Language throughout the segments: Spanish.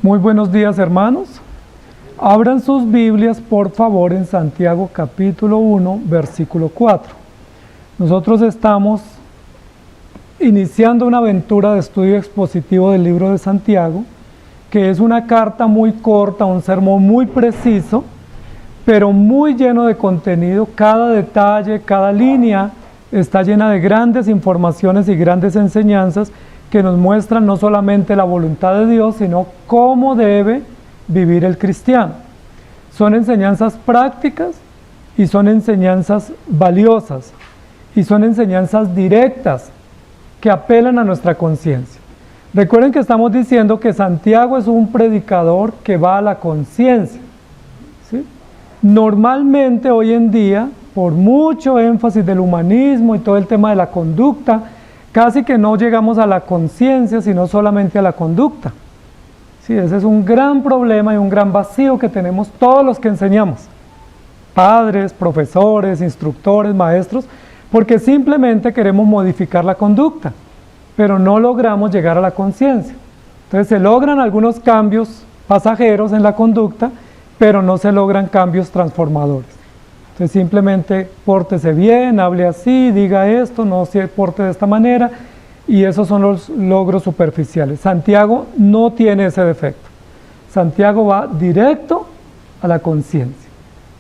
Muy buenos días, hermanos. Abran sus Biblias, por favor, en Santiago capítulo 1, versículo 4. Nosotros estamos iniciando una aventura de estudio expositivo del libro de Santiago, que es una carta muy corta, un sermón muy preciso, pero muy lleno de contenido. Cada detalle, cada línea está llena de grandes informaciones y grandes enseñanzas que nos muestran no solamente la voluntad de Dios, sino cómo debe vivir el cristiano. Son enseñanzas prácticas y son enseñanzas valiosas y son enseñanzas directas que apelan a nuestra conciencia. Recuerden que estamos diciendo que Santiago es un predicador que va a la conciencia, ¿sí? Normalmente hoy en día, por mucho énfasis del humanismo y todo el tema de la conducta, casi que no llegamos a la conciencia, sino solamente a la conducta. Sí, ese es un gran problema y un gran vacío que tenemos todos los que enseñamos, padres, profesores, instructores, maestros, porque simplemente queremos modificar la conducta, pero no logramos llegar a la conciencia. Entonces se logran algunos cambios pasajeros en la conducta, pero no se logran cambios transformadores. Entonces simplemente pórtese bien, hable así, diga esto, no se porte de esta manera, y esos son los logros superficiales. Santiago no tiene ese defecto. Santiago va directo a la conciencia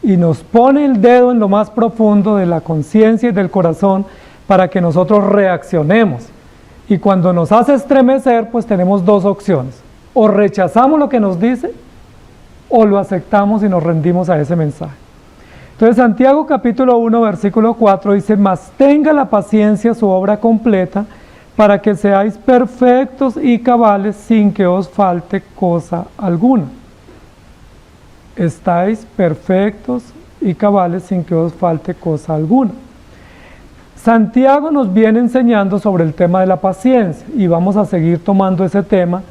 y nos pone el dedo en lo más profundo de la conciencia y del corazón para que nosotros reaccionemos. Y cuando nos hace estremecer, pues tenemos dos opciones: o rechazamos lo que nos dice, o lo aceptamos y nos rendimos a ese mensaje. Entonces Santiago capítulo 1 versículo 4 dice: mas tenga la paciencia su obra completa, para que seáis perfectos y cabales sin que os falte cosa alguna. Estáis perfectos y cabales sin que os falte cosa alguna. Santiago nos viene enseñando sobre el tema de la paciencia y vamos a seguir tomando ese tema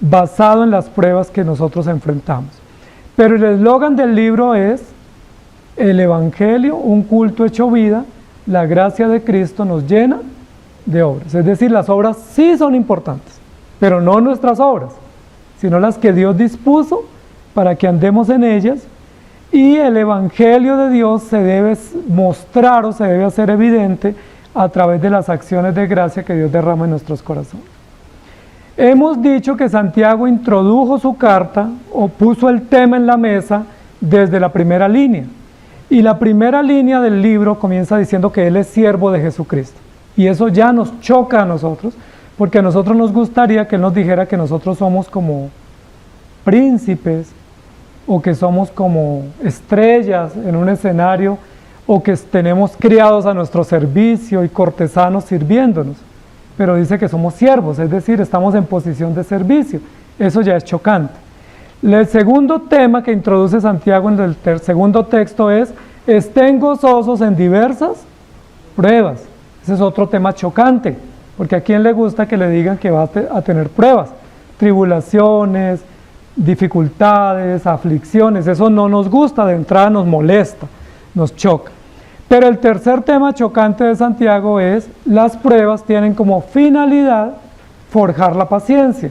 basado en las pruebas que nosotros enfrentamos. Pero el eslogan del libro es: el Evangelio, un culto hecho vida, la gracia de Cristo nos llena de obras. Es decir, las obras sí son importantes, pero no nuestras obras, sino las que Dios dispuso para que andemos en ellas, y el Evangelio de Dios se debe mostrar o se debe hacer evidente a través de las acciones de gracia que Dios derrama en nuestros corazones. Hemos dicho que Santiago introdujo su carta o puso el tema en la mesa desde la primera línea. Y la primera línea del libro comienza diciendo que Él es siervo de Jesucristo. Y eso ya nos choca a nosotros, porque a nosotros nos gustaría que Él nos dijera que nosotros somos como príncipes, o que somos como estrellas en un escenario, o que tenemos criados a nuestro servicio y cortesanos sirviéndonos. Pero dice que somos siervos, es decir, estamos en posición de servicio. Eso ya es chocante. El segundo tema que introduce Santiago en el segundo texto es: estén gozosos en diversas pruebas. Ese es otro tema chocante, porque a quién le gusta que le digan que va a tener pruebas, tribulaciones, dificultades, aflicciones. Eso no nos gusta, de entrada nos molesta, nos choca. Pero el tercer tema chocante de Santiago es: las pruebas tienen como finalidad forjar la paciencia.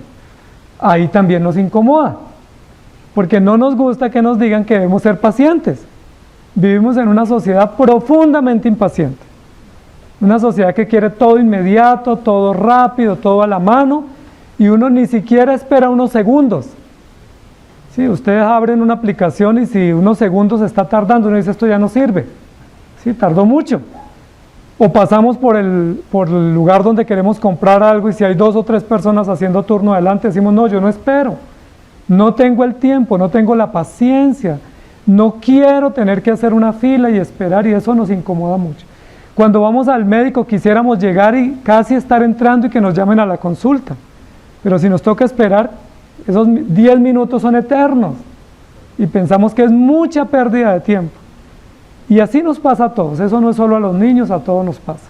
Ahí también nos incomoda, porque no nos gusta que nos digan que debemos ser pacientes. Vivimos en una sociedad profundamente impaciente, una sociedad que quiere todo inmediato, todo rápido, todo a la mano, y uno ni siquiera espera unos segundos. Sí, ustedes abren una aplicación y si unos segundos está tardando, uno dice: esto ya no sirve. Sí, tardó mucho. O pasamos por el lugar donde queremos comprar algo y si hay 2 o 3 personas haciendo turno adelante, decimos: no, yo no espero. No tengo el tiempo, no tengo la paciencia, no quiero tener que hacer una fila y esperar, y eso nos incomoda mucho. Cuando vamos al médico quisiéramos llegar y casi estar entrando y que nos llamen a la consulta, pero si nos toca esperar, esos 10 minutos son eternos y pensamos que es mucha pérdida de tiempo. Y así nos pasa a todos, eso no es solo a los niños, a todos nos pasa.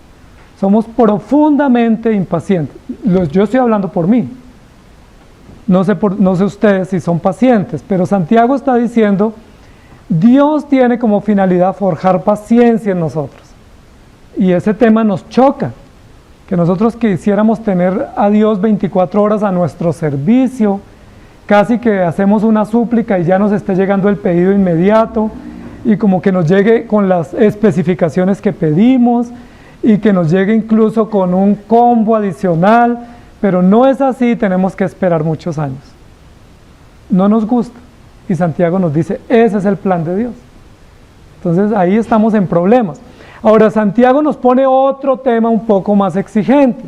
Somos profundamente impacientes. Yo estoy hablando por mí. No sé ustedes si son pacientes, pero Santiago está diciendo: Dios tiene como finalidad forjar paciencia en nosotros. Y ese tema nos choca, que nosotros quisiéramos tener a Dios 24 horas a nuestro servicio, casi que hacemos una súplica y ya nos esté llegando el pedido inmediato, y como que nos llegue con las especificaciones que pedimos, y que nos llegue incluso con un combo adicional, pero no es así, tenemos que esperar muchos años. No nos gusta, y Santiago nos dice, ese es el plan de Dios. Entonces ahí estamos en problemas. Ahora Santiago nos pone otro tema un poco más exigente,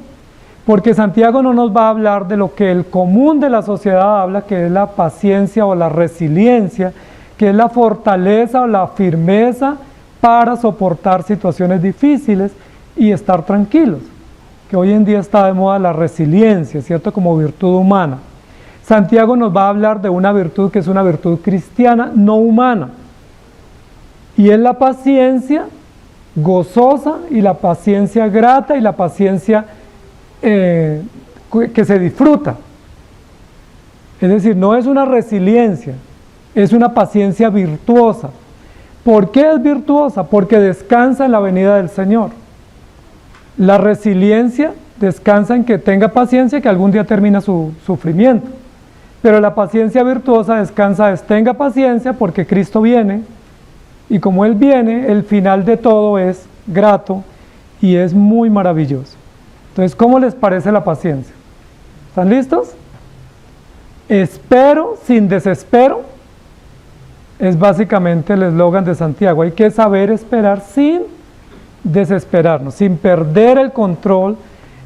porque Santiago no nos va a hablar de lo que el común de la sociedad habla, que es la paciencia o la resiliencia, que es la fortaleza o la firmeza para soportar situaciones difíciles y estar tranquilos, que hoy en día está de moda la resiliencia, ¿cierto? Como virtud humana. Santiago nos va a hablar de una virtud que es una virtud cristiana, no humana, y es la paciencia gozosa y la paciencia grata y la paciencia que se disfruta. Es decir, no es una resiliencia, es una paciencia virtuosa. ¿Por qué es virtuosa? Porque descansa en la venida del Señor. La resiliencia descansa en que tenga paciencia y que algún día termina su sufrimiento. Pero la paciencia virtuosa descansa en tenga paciencia porque Cristo viene, y como Él viene, el final de todo es grato y es muy maravilloso. Entonces, ¿cómo les parece la paciencia? ¿Están listos? Espero sin desespero. Es básicamente el eslogan de Santiago. Hay que saber esperar sin desesperarnos, sin perder el control,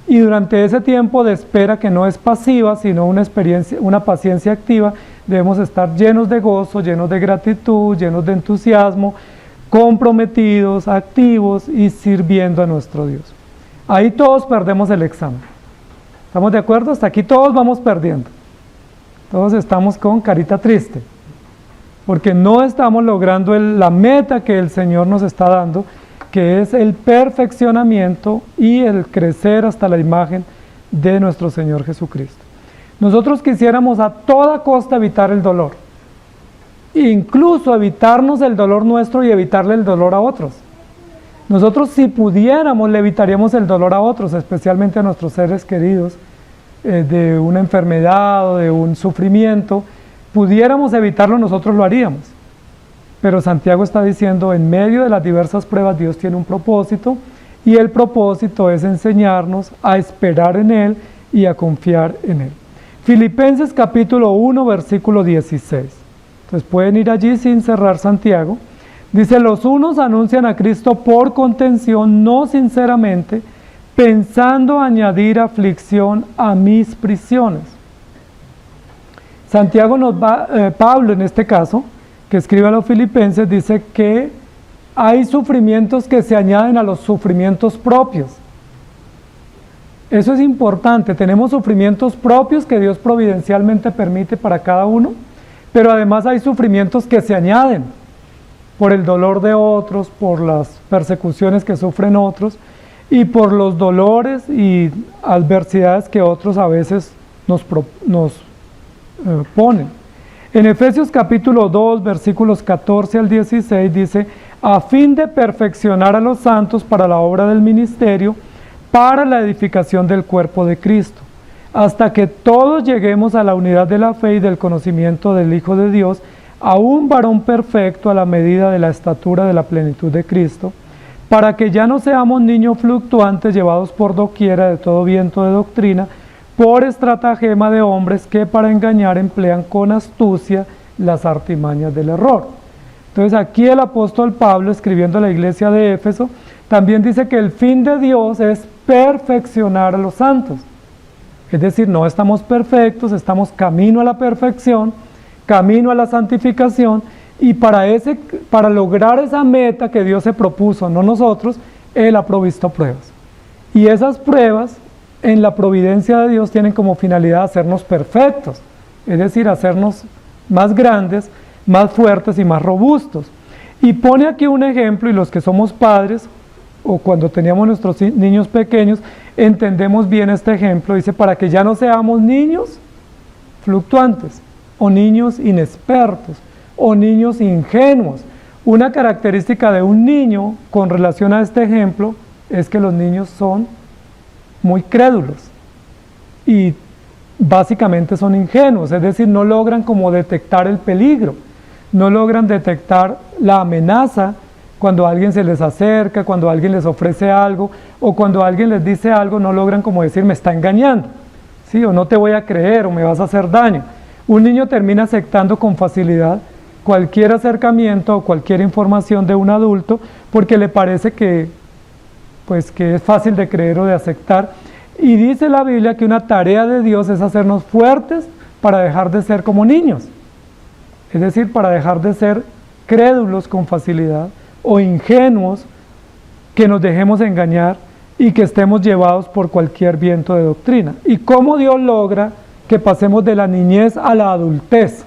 y durante ese tiempo de espera, que no es pasiva, sino una paciencia activa, debemos estar llenos de gozo, llenos de gratitud, llenos de entusiasmo, comprometidos, activos y sirviendo a nuestro Dios. Ahí todos perdemos el examen. ¿Estamos de acuerdo? Hasta aquí todos vamos perdiendo. Todos estamos con carita triste, porque no estamos logrando la meta que el Señor nos está dando, que es el perfeccionamiento y el crecer hasta la imagen de nuestro Señor Jesucristo. Nosotros quisiéramos a toda costa evitar el dolor, incluso evitarnos el dolor nuestro y evitarle el dolor a otros. Nosotros, si pudiéramos, le evitaríamos el dolor a otros, especialmente a nuestros seres queridos, de una enfermedad o de un sufrimiento. Pudiéramos evitarlo, nosotros lo haríamos. Pero Santiago está diciendo, en medio de las diversas pruebas, Dios tiene un propósito, y el propósito es enseñarnos a esperar en Él y a confiar en Él. Filipenses capítulo 1, versículo 16. Entonces pueden ir allí sin cerrar Santiago. Dice, los unos anuncian a Cristo por contención, no sinceramente, pensando añadir aflicción a mis prisiones. Santiago Pablo en este caso, que escribe a los filipenses, dice que hay sufrimientos que se añaden a los sufrimientos propios. Eso es importante, tenemos sufrimientos propios que Dios providencialmente permite para cada uno, pero además hay sufrimientos que se añaden por el dolor de otros, por las persecuciones que sufren otros y por los dolores y adversidades que otros a veces nos ponen. En Efesios capítulo 2, versículos 14 al 16 dice, a fin de perfeccionar a los santos para la obra del ministerio, para la edificación del cuerpo de Cristo, hasta que todos lleguemos a la unidad de la fe y del conocimiento del Hijo de Dios, a un varón perfecto a la medida de la estatura de la plenitud de Cristo, para que ya no seamos niños fluctuantes llevados por doquiera de todo viento de doctrina, por estratagema de hombres que para engañar emplean con astucia las artimañas del error. Entonces aquí el apóstol Pablo, escribiendo a la iglesia de Éfeso, también dice que el fin de Dios es perfeccionar a los santos. Es decir, no estamos perfectos, estamos camino a la perfección, camino a la santificación, y para lograr esa meta que Dios se propuso, no nosotros, Él ha provisto pruebas. Y esas pruebas, en la providencia de Dios, tienen como finalidad hacernos perfectos, es decir, hacernos más grandes, más fuertes y más robustos. Y pone aquí un ejemplo, y los que somos padres, o cuando teníamos nuestros niños pequeños, entendemos bien este ejemplo. Dice, para que ya no seamos niños fluctuantes, o niños inexpertos, o niños ingenuos. Una característica de un niño con relación a este ejemplo es que los niños son muy crédulos y básicamente son ingenuos, es decir, no logran como detectar el peligro, no logran detectar la amenaza cuando alguien se les acerca, cuando alguien les ofrece algo, o cuando alguien les dice algo, no logran como decir, me está engañando, ¿sí? O no te voy a creer, o me vas a hacer daño. Un niño termina aceptando con facilidad cualquier acercamiento o cualquier información de un adulto, porque le parece que es fácil de creer o de aceptar. Y dice la Biblia que una tarea de Dios es hacernos fuertes para dejar de ser como niños, es decir, para dejar de ser crédulos con facilidad, o ingenuos, que nos dejemos engañar y que estemos llevados por cualquier viento de doctrina. ¿Y cómo Dios logra que pasemos de la niñez a la adultez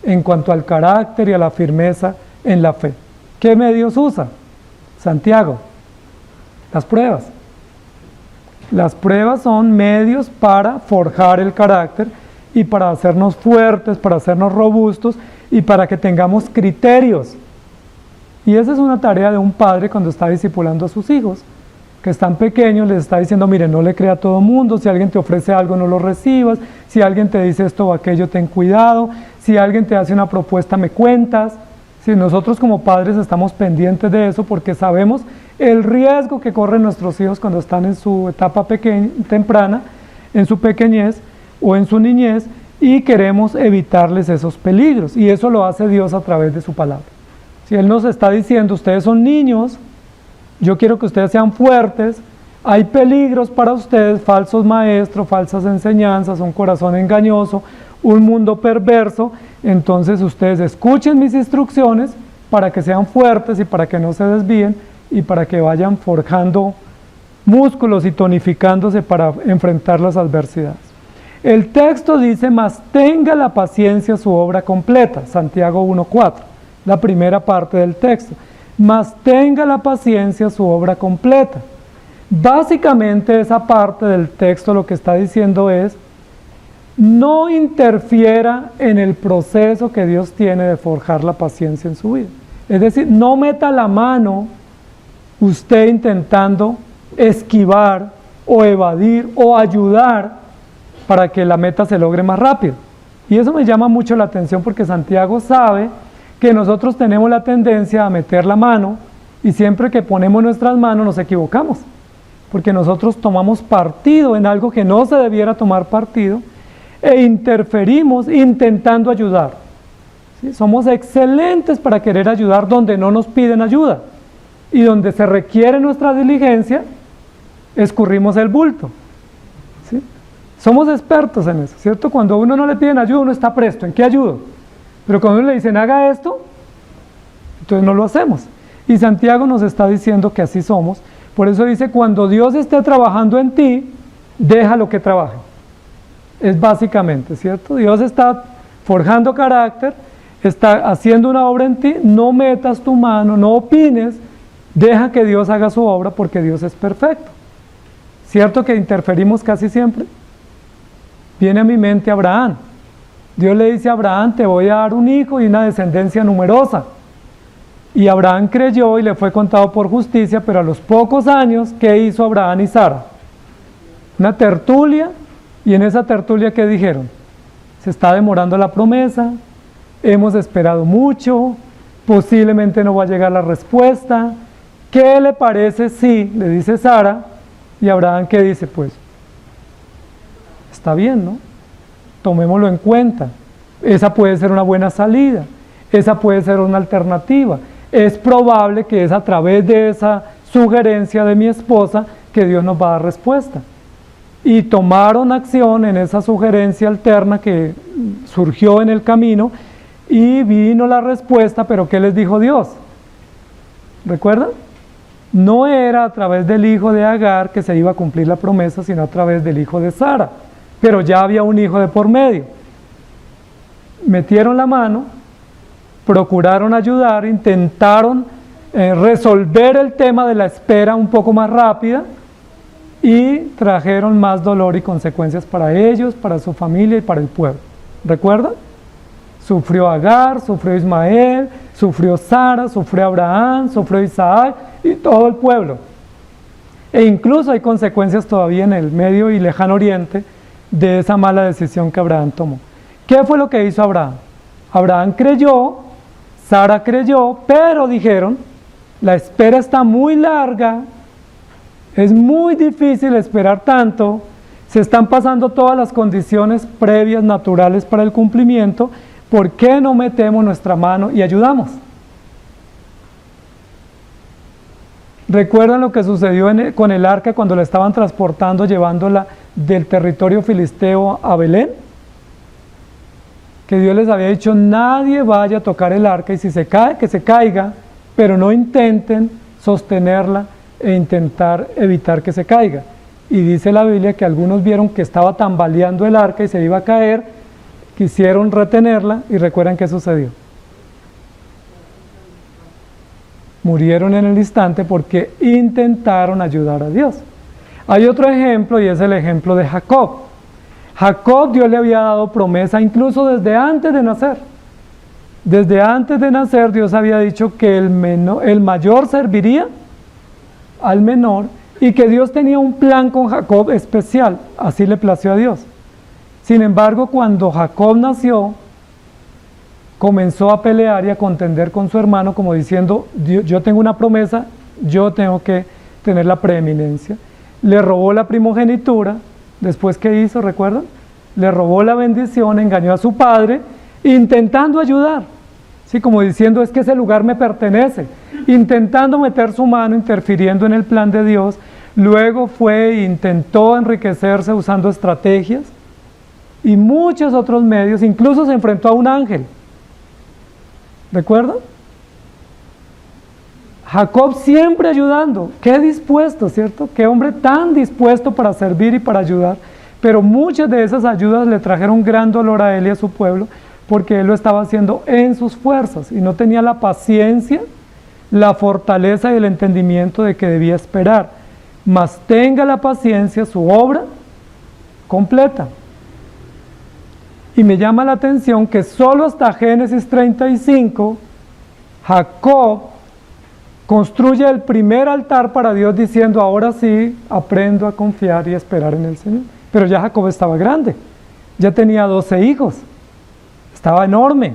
en cuanto al carácter y a la firmeza en la fe? ¿Qué medios usa Santiago? Las pruebas. Las pruebas son medios para forjar el carácter y para hacernos fuertes, para hacernos robustos y para que tengamos criterios. Y esa es una tarea de un padre cuando está discipulando a sus hijos, que están pequeños, les está diciendo, mire, no le crea a todo mundo, si alguien te ofrece algo no lo recibas, si alguien te dice esto o aquello, ten cuidado, si alguien te hace una propuesta me cuentas. Si nosotros como padres estamos pendientes de eso porque sabemos el riesgo que corren nuestros hijos cuando están en su etapa temprana, en su pequeñez o en su niñez, y queremos evitarles esos peligros, y eso lo hace Dios a través de su palabra. Si Él nos está diciendo, ustedes son niños, yo quiero que ustedes sean fuertes, hay peligros para ustedes, falsos maestros, falsas enseñanzas, un corazón engañoso, un mundo perverso, entonces ustedes escuchen mis instrucciones para que sean fuertes y para que no se desvíen y para que vayan forjando músculos y tonificándose para enfrentar las adversidades. El texto dice, mas tenga la paciencia su obra completa, Santiago 1:4. La primera parte del texto, mas tenga la paciencia su obra completa. Básicamente esa parte del texto lo que está diciendo es, no interfiera en el proceso que Dios tiene de forjar la paciencia en su vida. Es decir, no meta la mano usted intentando esquivar o evadir o ayudar para que la meta se logre más rápido. Y eso me llama mucho la atención porque Santiago sabe que nosotros tenemos la tendencia a meter la mano y siempre que ponemos nuestras manos nos equivocamos, porque nosotros tomamos partido en algo que no se debiera tomar partido e interferimos intentando ayudar. ¿Sí? Somos excelentes para querer ayudar donde no nos piden ayuda y donde se requiere nuestra diligencia, escurrimos el bulto. ¿Sí? Somos expertos en eso, ¿cierto? Cuando a uno no le piden ayuda, uno está presto, ¿en qué ayudo? Pero cuando le dicen haga esto, entonces no lo hacemos. Y Santiago nos está diciendo que así somos. Por eso dice, cuando Dios esté trabajando en ti, déjalo que trabaje. Es básicamente, ¿cierto? Dios está forjando carácter, está haciendo una obra en ti, no metas tu mano, no opines, deja que Dios haga su obra porque Dios es perfecto. ¿Cierto que interferimos casi siempre? Viene a mi mente Abraham. Dios le dice a Abraham, te voy a dar un hijo y una descendencia numerosa. Y Abraham creyó y le fue contado por justicia, pero a los pocos años, ¿qué hizo Abraham y Sara? Una tertulia, y en esa tertulia, ¿qué dijeron? Se está demorando la promesa, hemos esperado mucho, posiblemente no va a llegar la respuesta. ¿Qué le parece si? Le dice Sara, y Abraham, ¿qué dice? Pues, está bien, ¿no? Tomémoslo en cuenta, esa puede ser una buena salida, esa puede ser una alternativa, es probable que es a través de esa sugerencia de mi esposa que Dios nos va a dar respuesta. Y tomaron acción en esa sugerencia alterna que surgió en el camino y vino la respuesta, pero ¿qué les dijo Dios? ¿Recuerdan? No era a través del hijo de Agar que se iba a cumplir la promesa, sino a través del hijo de Sara. Pero ya había un hijo de por medio. Metieron la mano, procuraron ayudar, intentaron resolver el tema de la espera un poco más rápida y trajeron más dolor y consecuencias para ellos, para su familia y para el pueblo. ¿Recuerdan? Sufrió Agar, sufrió Ismael, sufrió Sara, sufrió Abraham, sufrió Isaac y todo el pueblo. E incluso hay consecuencias todavía en el Medio y Lejano Oriente, de esa mala decisión que Abraham tomó. ¿Qué fue lo que hizo Abraham? Abraham creyó, Sara creyó, pero dijeron, la espera está muy larga, es muy difícil esperar tanto, se están pasando todas las condiciones previas naturales para el cumplimiento, ¿por qué no metemos nuestra mano y ayudamos? ¿Recuerdan lo que sucedió con el arca cuando la estaban transportando, llevándola del territorio filisteo a Belén? Que Dios les había dicho, nadie vaya a tocar el arca y si se cae, que se caiga, pero no intenten sostenerla e intentar evitar que se caiga. Y dice la Biblia que algunos vieron que estaba tambaleando el arca y se iba a caer, quisieron retenerla y recuerdan qué sucedió. Murieron en el instante porque intentaron ayudar a Dios. Hay otro ejemplo y es el ejemplo de Jacob. Jacob, Dios le había dado promesa incluso desde antes de nacer. Desde antes de nacer Dios había dicho que el mayor serviría al menor y que Dios tenía un plan con Jacob especial, así le plació a Dios. Sin embargo, cuando Jacob nació, comenzó a pelear y a contender con su hermano como diciendo, yo tengo una promesa, yo tengo que tener la preeminencia. Le robó la primogenitura, después ¿qué hizo? ¿Recuerdan? Le robó la bendición, engañó a su padre, intentando ayudar, ¿sí? Como diciendo, es que ese lugar me pertenece, intentando meter su mano, interfiriendo en el plan de Dios. Luego fue e intentó enriquecerse usando estrategias y muchos otros medios, incluso se enfrentó a un ángel. ¿Recuerdan? Jacob siempre ayudando, qué dispuesto, ¿cierto? Qué hombre tan dispuesto para servir y para ayudar, pero muchas de esas ayudas le trajeron gran dolor a él y a su pueblo, porque él lo estaba haciendo en sus fuerzas y no tenía la paciencia, la fortaleza y el entendimiento de que debía esperar, mas tenga la paciencia, su obra completa. Y me llama la atención que solo hasta Génesis 35, Jacob construye el primer altar para Dios diciendo, ahora sí, aprendo a confiar y esperar en el Señor. Pero ya Jacob estaba grande, ya tenía 12 hijos, estaba enorme,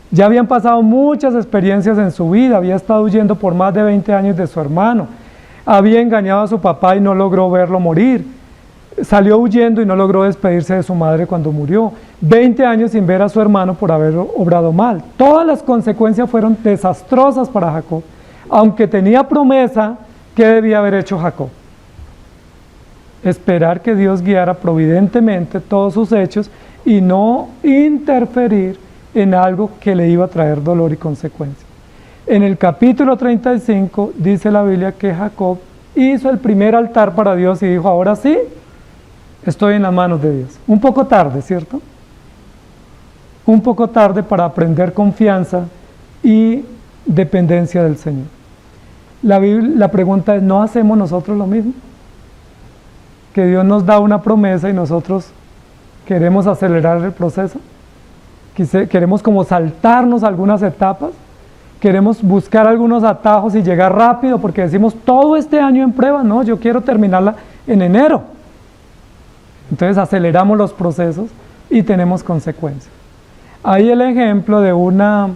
ya habían pasado muchas experiencias en su vida, había estado huyendo por más de 20 años de su hermano, había engañado a su papá y no logró verlo morir, salió huyendo y no logró despedirse de su madre cuando murió, 20 años sin ver a su hermano por haber obrado mal. Todas las consecuencias fueron desastrosas para Jacob, aunque tenía promesa. ¿Qué debía haber hecho Jacob? Esperar que Dios guiara providentemente todos sus hechos y no interferir en algo que le iba a traer dolor y consecuencias. En el capítulo 35 dice la Biblia que Jacob hizo el primer altar para Dios y dijo, ahora sí, estoy en las manos de Dios. Un poco tarde, ¿cierto? Un poco tarde para aprender confianza y dependencia del Señor. La pregunta es, ¿no hacemos nosotros lo mismo? Que Dios nos da una promesa y nosotros queremos acelerar el proceso, queremos como saltarnos algunas etapas, queremos buscar algunos atajos y llegar rápido porque decimos, todo este año en prueba, no, yo quiero terminarla en enero. Entonces aceleramos los procesos y tenemos consecuencias. Hay el ejemplo de una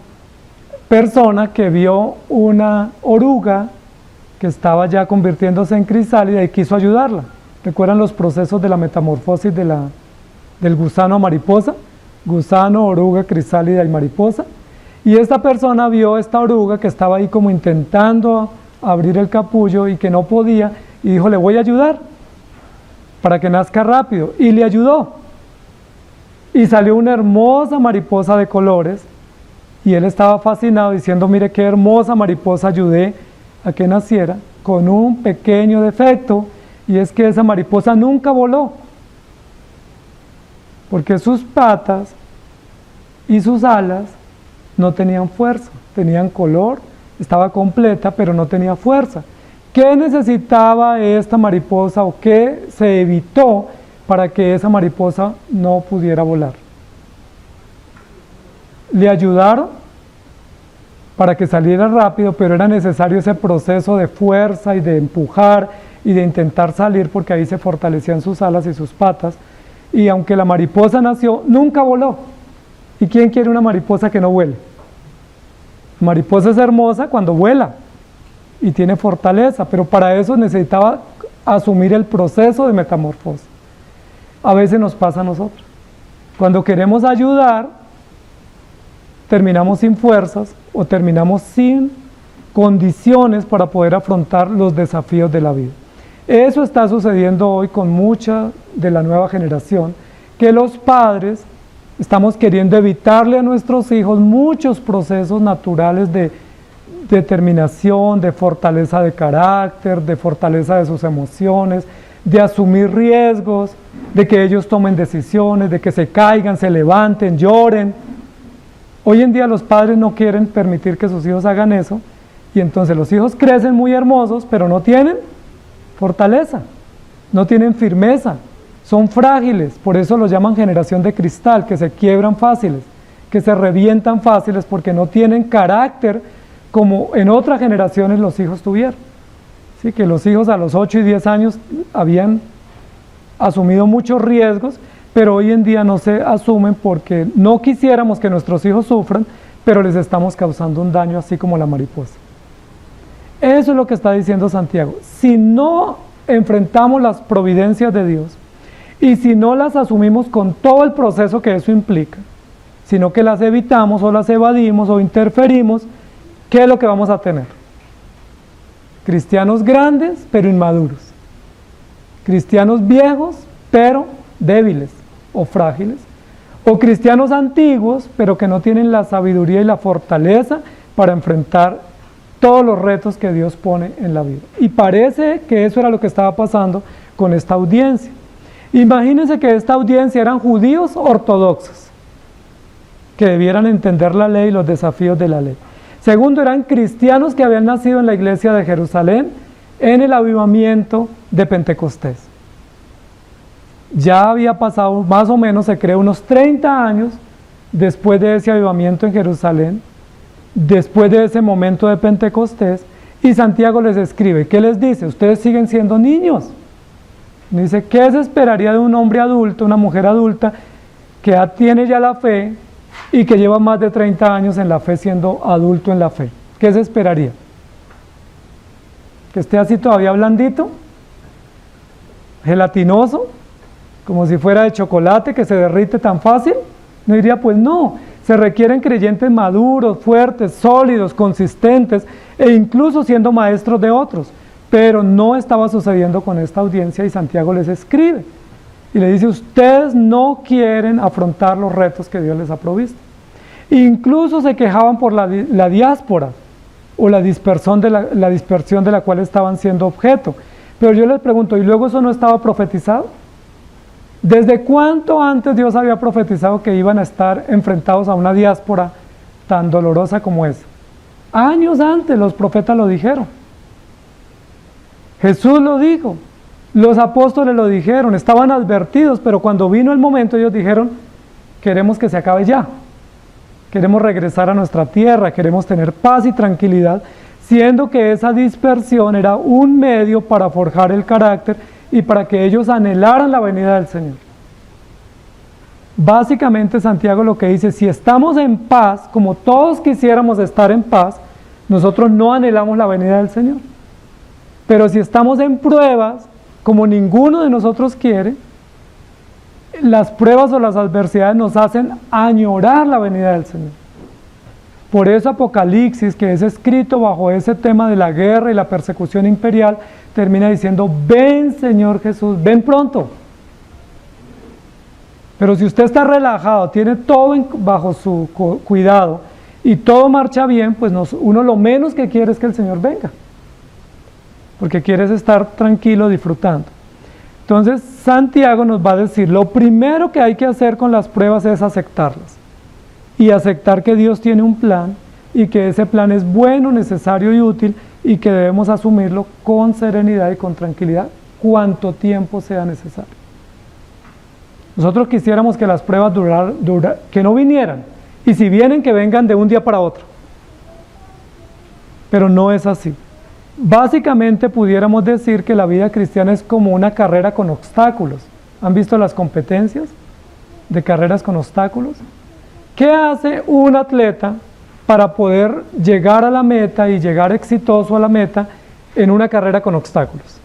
persona que vio una oruga que estaba ya convirtiéndose en crisálida y quiso ayudarla. ¿Recuerdan los procesos de la metamorfosis del gusano a mariposa? Gusano, oruga, crisálida y mariposa. Y esta persona vio esta oruga que estaba ahí como intentando abrir el capullo y que no podía, y dijo, le voy a ayudar para que nazca rápido, y le ayudó. Y salió una hermosa mariposa de colores, y él estaba fascinado diciendo, mire qué hermosa mariposa ayudé a que naciera, con un pequeño defecto, y es que esa mariposa nunca voló, porque sus patas y sus alas no tenían fuerza, tenían color, estaba completa, pero no tenía fuerza. ¿Qué necesitaba esta mariposa o qué se evitó para que esa mariposa no pudiera volar? Le ayudaron para que saliera rápido, pero era necesario ese proceso de fuerza y de empujar y de intentar salir, porque ahí se fortalecían sus alas y sus patas. y aunque la mariposa nació, nunca voló. ¿Y quién quiere una mariposa que no vuele? La mariposa es hermosa cuando vuela y tiene fortaleza, pero para eso necesitaba asumir el proceso de metamorfosis. A veces nos pasa a nosotros. Cuando queremos ayudar, terminamos sin fuerzas o terminamos sin condiciones para poder afrontar los desafíos de la vida. Eso está sucediendo hoy con mucha de la nueva generación, que los padres estamos queriendo evitarle a nuestros hijos muchos procesos naturales de determinación, de fortaleza de carácter, de fortaleza de sus emociones, de asumir riesgos, de que ellos tomen decisiones, de que se caigan, se levanten, lloren. Hoy en día los padres no quieren permitir que sus hijos hagan eso, y entonces los hijos crecen muy hermosos, pero no tienen fortaleza, no tienen firmeza, son frágiles, por eso los llaman generación de cristal, que se quiebran fáciles, que se revientan fáciles porque no tienen carácter como en otras generaciones los hijos tuvieron. ¿Sí? Que los hijos a los 8 y 10 años habían asumido muchos riesgos, pero hoy en día no se asumen porque no quisiéramos que nuestros hijos sufran, pero les estamos causando un daño así como la mariposa. Eso es lo que está diciendo Santiago. Si no enfrentamos las providencias de Dios y si no las asumimos con todo el proceso que eso implica, sino que las evitamos o las evadimos o interferimos, ¿qué es lo que vamos a tener? Cristianos grandes pero inmaduros, cristianos viejos pero débiles o frágiles, o cristianos antiguos pero que no tienen la sabiduría y la fortaleza para enfrentar todos los retos que Dios pone en la vida. Y parece que eso era lo que estaba pasando con esta audiencia. Imagínense que esta audiencia eran judíos ortodoxos, que debieran entender la ley y los desafíos de la ley. Segundo, eran cristianos que habían nacido en la iglesia de Jerusalén en el avivamiento de Pentecostés. Ya había pasado más o menos, se cree, unos 30 años después de ese avivamiento en Jerusalén, después de ese momento de Pentecostés, y Santiago les escribe, ¿qué les dice? Ustedes siguen siendo niños. Dice, ¿qué se esperaría de un hombre adulto, una mujer adulta, que tiene ya la fe y que lleva más de 30 años en la fe siendo adulto en la fe? ¿Qué se esperaría? ¿Que esté así todavía blandito? ¿Gelatinoso? ¿Como si fuera de chocolate que se derrite tan fácil? No diría, pues no. Se requieren creyentes maduros, fuertes, sólidos, consistentes e incluso siendo maestros de otros. Pero no estaba sucediendo con esta audiencia y Santiago les escribe y le dice, ustedes no quieren afrontar los retos que Dios les ha provisto. Incluso se quejaban por la diáspora o la dispersión de la cual estaban siendo objeto. Pero yo les pregunto, ¿y luego eso no estaba profetizado? ¿Desde cuánto antes Dios había profetizado que iban a estar enfrentados a una diáspora tan dolorosa como esa? Años antes los profetas lo dijeron. Jesús lo dijo, los apóstoles lo dijeron, estaban advertidos, pero cuando vino el momento ellos dijeron, queremos que se acabe ya, queremos regresar a nuestra tierra, queremos tener paz y tranquilidad, siendo que esa dispersión era un medio para forjar el carácter y para que ellos anhelaran la venida del Señor. Básicamente Santiago lo que dice, si estamos en paz, como todos quisiéramos estar en paz, nosotros no anhelamos la venida del Señor. Pero si estamos en pruebas, como ninguno de nosotros quiere, las pruebas o las adversidades nos hacen añorar la venida del Señor. Por eso Apocalipsis, que es escrito bajo ese tema de la guerra y la persecución imperial, termina diciendo, ven Señor Jesús, ven pronto. Pero si usted está relajado, tiene todo bajo su cuidado y todo marcha bien, pues uno lo menos que quiere es que el Señor venga, porque quieres estar tranquilo disfrutando. Entonces Santiago nos va a decir, lo primero que hay que hacer con las pruebas es aceptarlas y aceptar que Dios tiene un plan y que ese plan es bueno, necesario y útil y que debemos asumirlo con serenidad y con tranquilidad cuanto tiempo sea necesario. Nosotros quisiéramos que las pruebas que no vinieran, y si vienen, que vengan de un día para otro, pero no es así. Básicamente pudiéramos decir que la vida cristiana es como una carrera con obstáculos. ¿Han visto las competencias de carreras con obstáculos? ¿Qué hace un atleta para poder llegar a la meta y llegar exitoso a la meta en una carrera con obstáculos?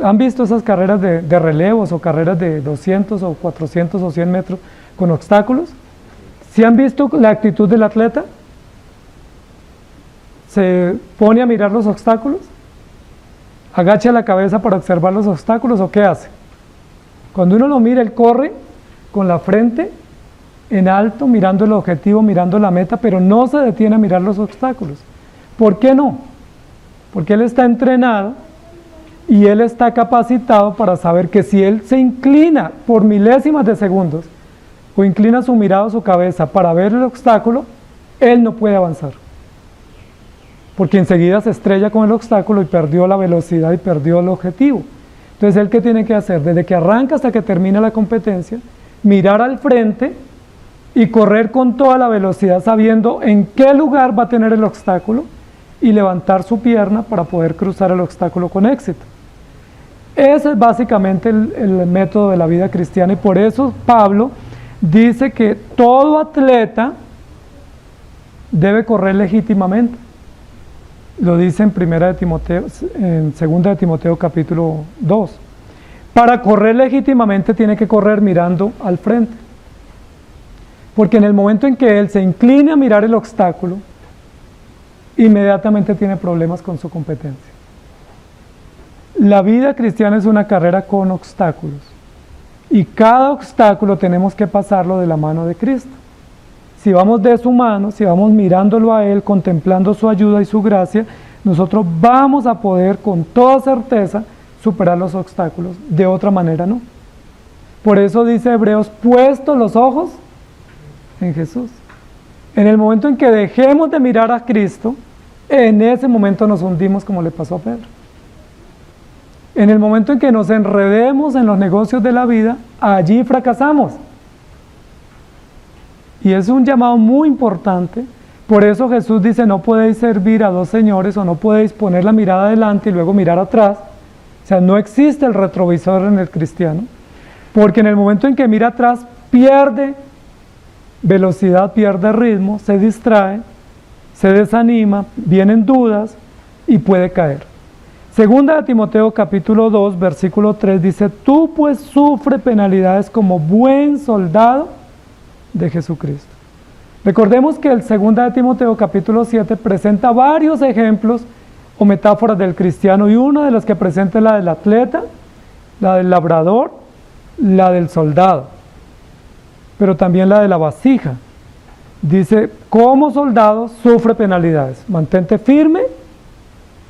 ¿Han visto esas carreras de relevos o carreras de 200 o 400 o 100 metros con obstáculos? ¿Sí han visto la actitud del atleta? ¿Se pone a mirar los obstáculos? ¿Agacha la cabeza para observar los obstáculos o qué hace? Cuando uno lo mira, él corre con la frente en alto, mirando el objetivo, mirando la meta, pero no se detiene a mirar los obstáculos. ¿Por qué no? Porque él está entrenado y él está capacitado para saber que si él se inclina por milésimas de segundos o inclina su mirada o su cabeza para ver el obstáculo, él no puede avanzar. Porque enseguida se estrella con el obstáculo y perdió la velocidad y perdió el objetivo. Entonces, ¿él qué tiene que hacer? Desde que arranca hasta que termina la competencia, mirar al frente y correr con toda la velocidad sabiendo en qué lugar va a tener el obstáculo y levantar su pierna para poder cruzar el obstáculo con éxito. Ese es básicamente el método de la vida cristiana y por eso Pablo dice que todo atleta debe correr legítimamente. Lo dice en 2 de Timoteo capítulo 2. Para correr legítimamente tiene que correr mirando al frente. Porque en el momento en que él se incline a mirar el obstáculo, inmediatamente tiene problemas con su competencia. La vida cristiana es una carrera con obstáculos. Y cada obstáculo tenemos que pasarlo de la mano de Cristo. Si vamos de su mano, si vamos mirándolo a Él, contemplando su ayuda y su gracia, nosotros vamos a poder con toda certeza superar los obstáculos. De otra manera no. Por eso dice Hebreos, puestos los ojos en Jesús. En el momento en que dejemos de mirar a Cristo, en ese momento nos hundimos como le pasó a Pedro. En el momento en que nos enredemos en los negocios de la vida, allí fracasamos. Y es un llamado muy importante. Por eso Jesús dice, no podéis servir a dos señores o no podéis poner la mirada adelante y luego mirar atrás. O sea, no existe el retrovisor en el cristiano. Porque en el momento en que mira atrás, pierde velocidad, pierde ritmo, se distrae, se desanima, vienen dudas y puede caer. Segunda de Timoteo capítulo 2, versículo 3 dice, tú pues sufre penalidades como buen soldado de Jesucristo. Recordemos que el 2 de Timoteo capítulo 7 presenta varios ejemplos o metáforas del cristiano y una de las que presenta es la del atleta, la del labrador, la del soldado, pero también la de la vasija. Dice, como soldado sufre penalidades, mantente firme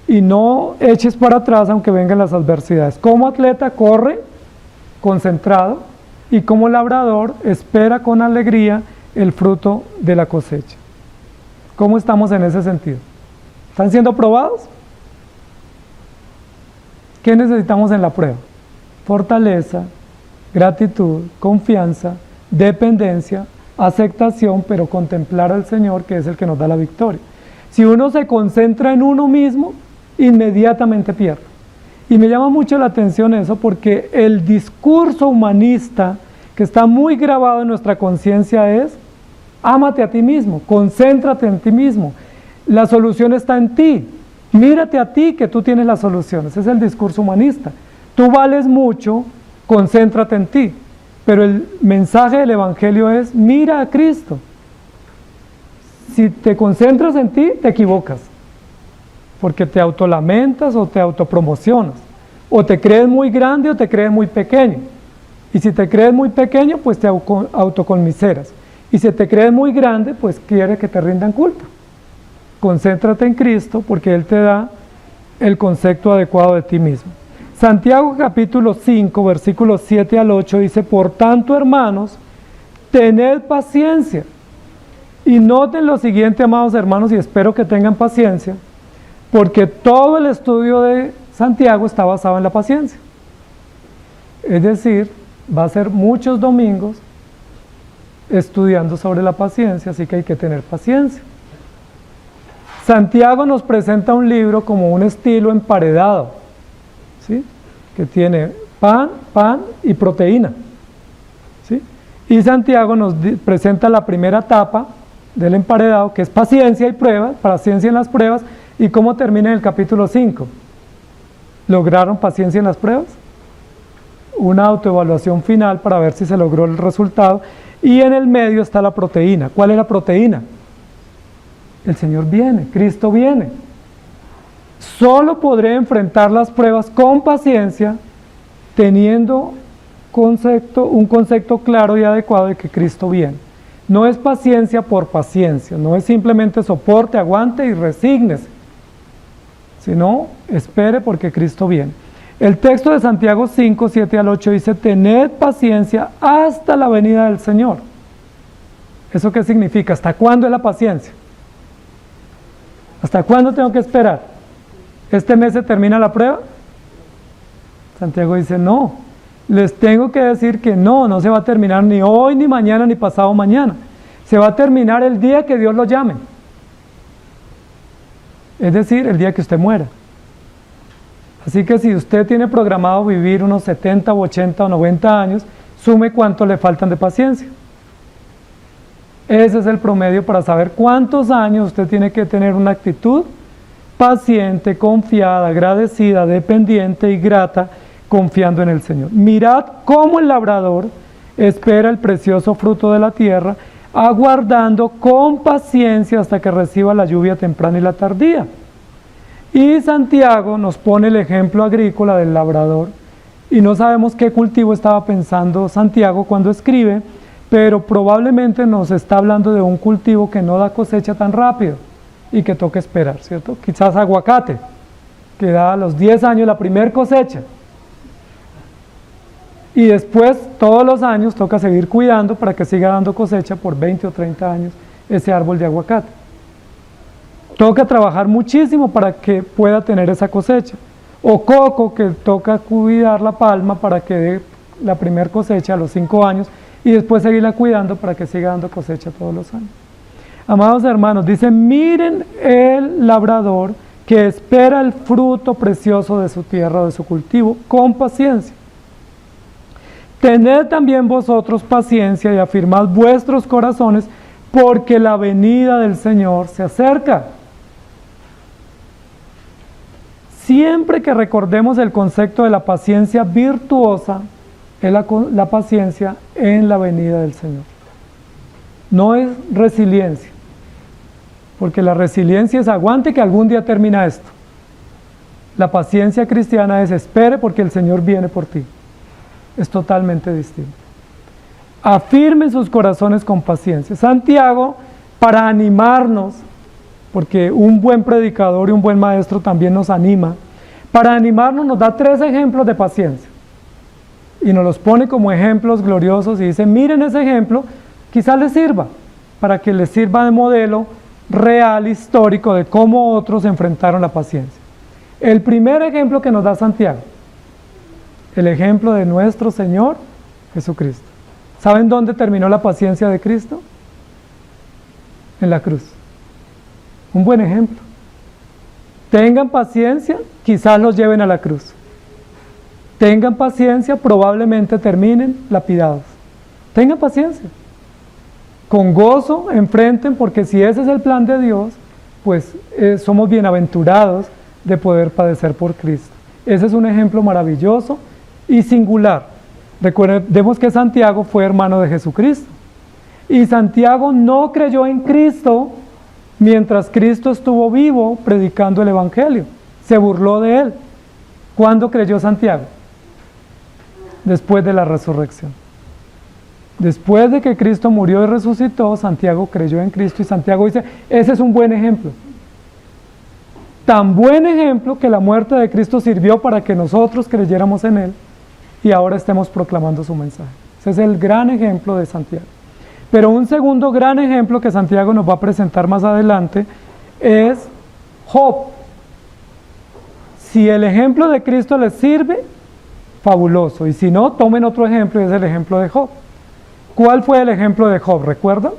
y no eches para atrás aunque vengan las adversidades. Como atleta corre concentrado y como labrador espera con alegría el fruto de la cosecha. ¿Cómo estamos en ese sentido? ¿Están siendo probados? ¿Qué necesitamos en la prueba? Fortaleza, gratitud, confianza, dependencia, aceptación, pero contemplar al Señor, que es el que nos da la victoria. Si uno se concentra en uno mismo, inmediatamente pierde. Y me llama mucho la atención eso, porque el discurso humanista que está muy grabado en nuestra conciencia es, ámate a ti mismo, concéntrate en ti mismo, la solución está en ti, mírate a ti que tú tienes las soluciones. Ese es el discurso humanista. Tú vales mucho, concéntrate en ti. Pero el mensaje del Evangelio es, mira a Cristo. Si te concentras en ti, te equivocas. Porque te autolamentas o te autopromocionas. O te crees muy grande o te crees muy pequeño. Y si te crees muy pequeño, pues te autoconmiseras. Y si te crees muy grande, pues quiere que te rindan culpa. Concéntrate en Cristo porque Él te da el concepto adecuado de ti mismo. Santiago capítulo 5, versículos 7 al 8 dice, por tanto, hermanos, tened paciencia. Y noten lo siguiente, amados hermanos, y espero que tengan paciencia, porque todo el estudio de Santiago está basado en la paciencia. Es decir, va a ser muchos domingos estudiando sobre la paciencia, así que hay que tener paciencia. Santiago nos presenta un libro como un estilo emparedado, ¿sí? que tiene pan y proteína, ¿sí? Y Santiago nos presenta la primera etapa del emparedado, que es paciencia y pruebas, paciencia en las pruebas, y cómo termina en el capítulo 5. ¿Lograron paciencia en las pruebas? Una autoevaluación final para ver si se logró el resultado, y en el medio está la proteína. ¿Cuál es la proteína? El Señor viene, Cristo viene. Solo podré enfrentar las pruebas con paciencia, teniendo un concepto claro y adecuado de que Cristo viene. No es paciencia por paciencia, no es simplemente soporte, aguante y resígnese, sino espere porque Cristo viene. El texto de Santiago 5, 7 al 8 dice: tened paciencia hasta la venida del Señor. ¿Eso qué significa? ¿Hasta cuándo es la paciencia? ¿Hasta cuándo tengo que esperar? ¿Este mes se termina la prueba? Santiago dice: no, les tengo que decir que no se va a terminar ni hoy, ni mañana, ni pasado mañana. Se va a terminar el día que Dios lo llame. Es decir, el día que usted muera. Así que si usted tiene programado vivir unos 70 o 80 o 90 años, sume cuánto le faltan de paciencia. Ese es el promedio para saber cuántos años usted tiene que tener una actitud paciente, confiada, agradecida, dependiente y grata, confiando en el Señor. Mirad cómo el labrador espera el precioso fruto de la tierra, aguardando con paciencia hasta que reciba la lluvia temprana y la tardía. Y Santiago nos pone el ejemplo agrícola del labrador, y no sabemos qué cultivo estaba pensando Santiago cuando escribe, pero probablemente nos está hablando de un cultivo que no da cosecha tan rápido y que toca esperar, ¿cierto? Quizás aguacate, que da a los 10 años la primer cosecha, y después todos los años toca seguir cuidando para que siga dando cosecha por 20 o 30 años ese árbol de aguacate. Toca trabajar muchísimo para que pueda tener esa cosecha. O coco, que toca cuidar la palma para que dé la primera cosecha a los 5 años y después seguirla cuidando para que siga dando cosecha todos los años. Amados hermanos, dice: miren el labrador que espera el fruto precioso de su tierra o de su cultivo con paciencia. Tened también vosotros paciencia y afirmad vuestros corazones, porque la venida del Señor se acerca. Siempre que recordemos el concepto de la paciencia virtuosa, es la paciencia en la venida del Señor. No es resiliencia, porque la resiliencia es aguante que algún día termina esto. La paciencia cristiana es espere porque el Señor viene por ti. Es totalmente distinto. Afirmen sus corazones con paciencia. Santiago, para animarnos, porque un buen predicador y un buen maestro también nos anima, para animarnos nos da 3 ejemplos de paciencia. Y nos los pone como ejemplos gloriosos y dice: miren ese ejemplo, quizás les sirva, para que les sirva de modelo real, histórico, de cómo otros enfrentaron la paciencia. El primer ejemplo que nos da Santiago, el ejemplo de nuestro Señor Jesucristo. ¿Saben dónde terminó la paciencia de Cristo? En la cruz. Un buen ejemplo. Tengan paciencia, quizás los lleven a la cruz. Tengan paciencia, probablemente terminen lapidados. Tengan paciencia. Con gozo enfrenten, porque si ese es el plan de Dios, pues somos bienaventurados de poder padecer por Cristo. Ese es un ejemplo maravilloso y singular. Recordemos que Santiago fue hermano de Jesucristo. Y Santiago no creyó en Cristo mientras Cristo estuvo vivo predicando el Evangelio. Se burló de él. ¿Cuándo creyó Santiago? Después de la resurrección. Después de que Cristo murió y resucitó, Santiago creyó en Cristo, y Santiago dice: ese es un buen ejemplo. Tan buen ejemplo que la muerte de Cristo sirvió para que nosotros creyéramos en Él y ahora estemos proclamando su mensaje. Ese es el gran ejemplo de Santiago. Pero un segundo gran ejemplo que Santiago nos va a presentar más adelante es Job. Si el ejemplo de Cristo les sirve, fabuloso. Y si no, tomen otro ejemplo, y es el ejemplo de Job. ¿Cuál fue el ejemplo de Job? ¿Recuerdan?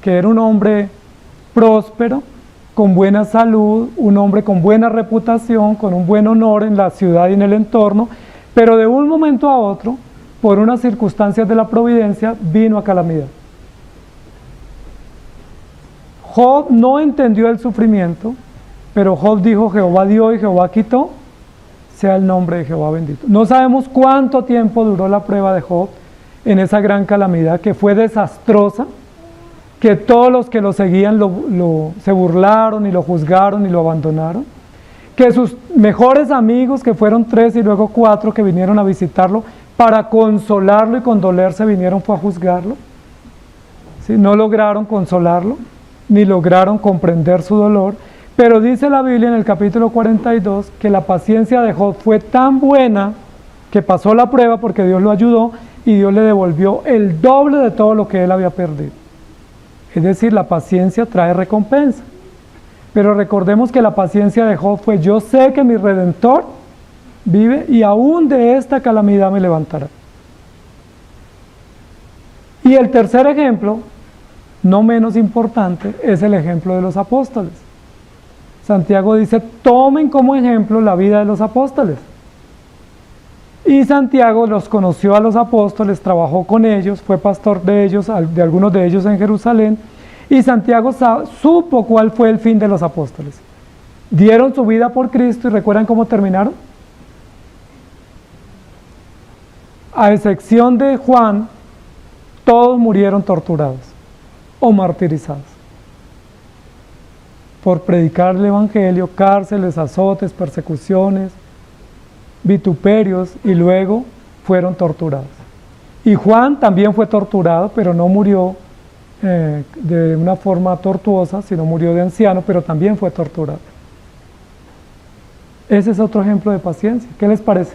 Que era un hombre próspero, con buena salud, un hombre con buena reputación, con un buen honor en la ciudad y en el entorno, pero de un momento a otro, por unas circunstancias de la providencia, vino a calamidad. Job no entendió el sufrimiento, pero Job dijo: Jehová dio y Jehová quitó, sea el nombre de Jehová bendito. No sabemos cuánto tiempo duró la prueba de Job en esa gran calamidad que fue desastrosa, que todos los que lo seguían se burlaron y lo juzgaron y lo abandonaron, que sus mejores amigos, que fueron 3 y luego 4 que vinieron a visitarlo para consolarlo y condolerse, fue a juzgarlo. ¿Sí? No lograron consolarlo, ni lograron comprender su dolor, pero dice la Biblia en el capítulo 42 que la paciencia de Job fue tan buena que pasó la prueba porque Dios lo ayudó y Dios le devolvió el doble de todo lo que él había perdido. Es decir, la paciencia trae recompensa. Pero recordemos que la paciencia de Job fue: yo sé que mi Redentor vive y aún de esta calamidad me levantará. Y el tercer ejemplo, no menos importante, es el ejemplo de los apóstoles. Santiago dice: tomen como ejemplo la vida de los apóstoles. Y Santiago los conoció a los apóstoles, trabajó con ellos, fue pastor de ellos, de algunos de ellos en Jerusalén, y Santiago supo cuál fue el fin de los apóstoles. Dieron su vida por Cristo y ¿recuerdan cómo terminaron? A excepción de Juan, todos murieron torturados o martirizados por predicar el evangelio, cárceles, azotes, persecuciones, vituperios, y luego fueron torturados. Y Juan también fue torturado, pero no murió de una forma tortuosa, sino murió de anciano, pero también fue torturado. Ese es otro ejemplo de paciencia. ¿Qué les parece?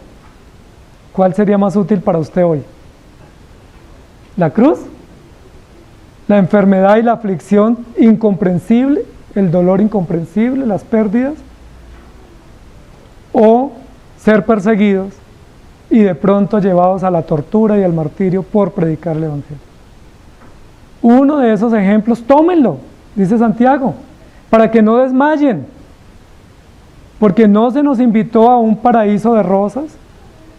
¿Cuál sería más útil para usted hoy? ¿La cruz? ¿La enfermedad y la aflicción incomprensible? ¿El dolor incomprensible? ¿Las pérdidas? ¿O ser perseguidos y de pronto llevados a la tortura y al martirio por predicar el evangelio? Uno de esos ejemplos, tómenlo, dice Santiago, para que no desmayen, porque no se nos invitó a un paraíso de rosas,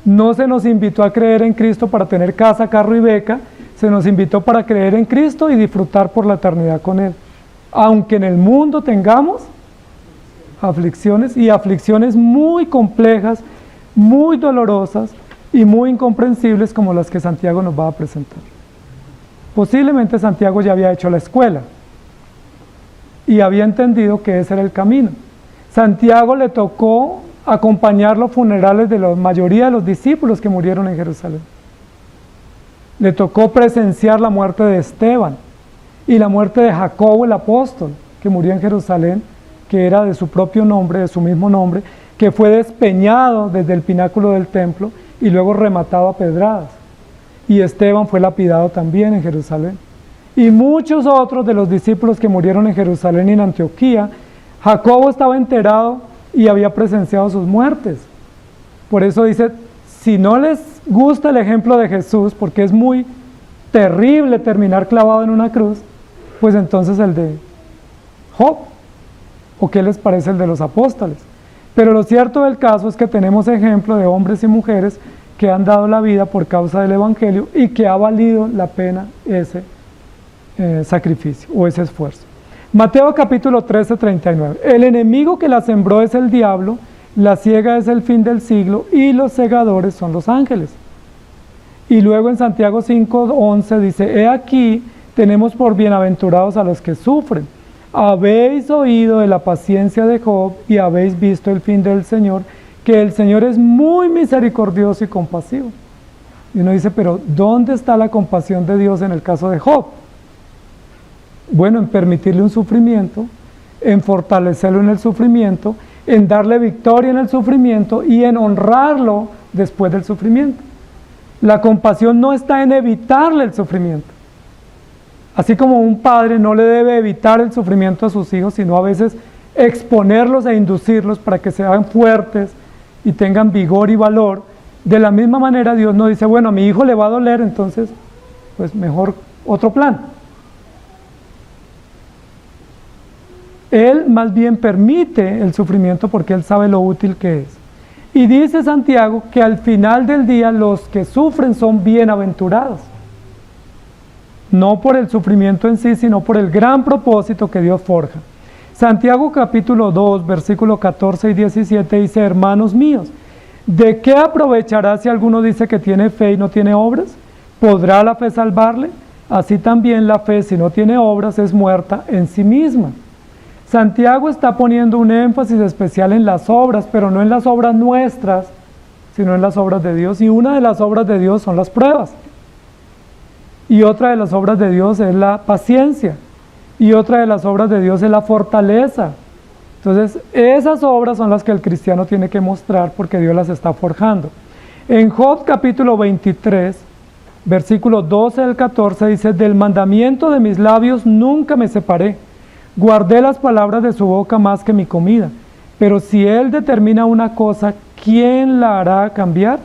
no se nos invitó a creer en Cristo para tener casa, carro y beca, se nos invitó para creer en Cristo y disfrutar por la eternidad con Él. Aunque en el mundo tengamos aflicciones, y aflicciones muy complejas, muy dolorosas y muy incomprensibles, como las que Santiago nos va a presentar. Posiblemente Santiago ya había hecho la escuela y había entendido que ese era el camino. Santiago le tocó acompañar los funerales de la mayoría de los discípulos que murieron en Jerusalén. Le tocó presenciar la muerte de Esteban y la muerte de Jacobo el apóstol, que murió en Jerusalén, que era de su propio nombre, de su mismo nombre, que fue despeñado desde el pináculo del templo y luego rematado a pedradas. Y Esteban fue lapidado también en Jerusalén. Y muchos otros de los discípulos que murieron en Jerusalén y en Antioquía, Jacobo estaba enterado y había presenciado sus muertes. Por eso dice: si no les gusta el ejemplo de Jesús, porque es muy terrible terminar clavado en una cruz, pues entonces el de Job. ¿O qué les parece el de los apóstoles? Pero lo cierto del caso es que tenemos ejemplo de hombres y mujeres que han dado la vida por causa del evangelio y que ha valido la pena ese sacrificio o ese esfuerzo. Mateo capítulo 13, 39. El enemigo que la sembró es el diablo, la siega es el fin del siglo y los segadores son los ángeles. Y luego en Santiago 5, 11 dice: he aquí, tenemos por bienaventurados a los que sufren. Habéis oído de la paciencia de Job y habéis visto el fin del Señor, que el Señor es muy misericordioso y compasivo. Y uno dice: pero ¿dónde está la compasión de Dios en el caso de Job? Bueno, en permitirle un sufrimiento, en fortalecerlo en el sufrimiento, en darle victoria en el sufrimiento y en honrarlo después del sufrimiento. La compasión no está en evitarle el sufrimiento. Así como un padre no le debe evitar el sufrimiento a sus hijos, sino a veces exponerlos e inducirlos para que sean fuertes y tengan vigor y valor. De la misma manera Dios no dice: bueno, a mi hijo le va a doler, entonces pues mejor otro plan. Él más bien permite el sufrimiento porque Él sabe lo útil que es. Y dice Santiago que al final del día los que sufren son bienaventurados. No por el sufrimiento en sí, sino por el gran propósito que Dios forja. Santiago capítulo 2, versículo 14 y 17 dice: hermanos míos, ¿de qué aprovechará si alguno dice que tiene fe y no tiene obras? ¿Podrá la fe salvarle? Así también la fe, si no tiene obras, es muerta en sí misma. Santiago está poniendo un énfasis especial en las obras, pero no en las obras nuestras, sino en las obras de Dios. Y una de las obras de Dios son las pruebas. Y otra de las obras de Dios es la paciencia. Y otra de las obras de Dios es la fortaleza. Entonces, esas obras son las que el cristiano tiene que mostrar porque Dios las está forjando. En Job capítulo 23, versículo 12 al 14 dice: del mandamiento de mis labios nunca me separé. Guardé las palabras de su boca más que mi comida. Pero si Él determina una cosa, ¿quién la hará cambiar?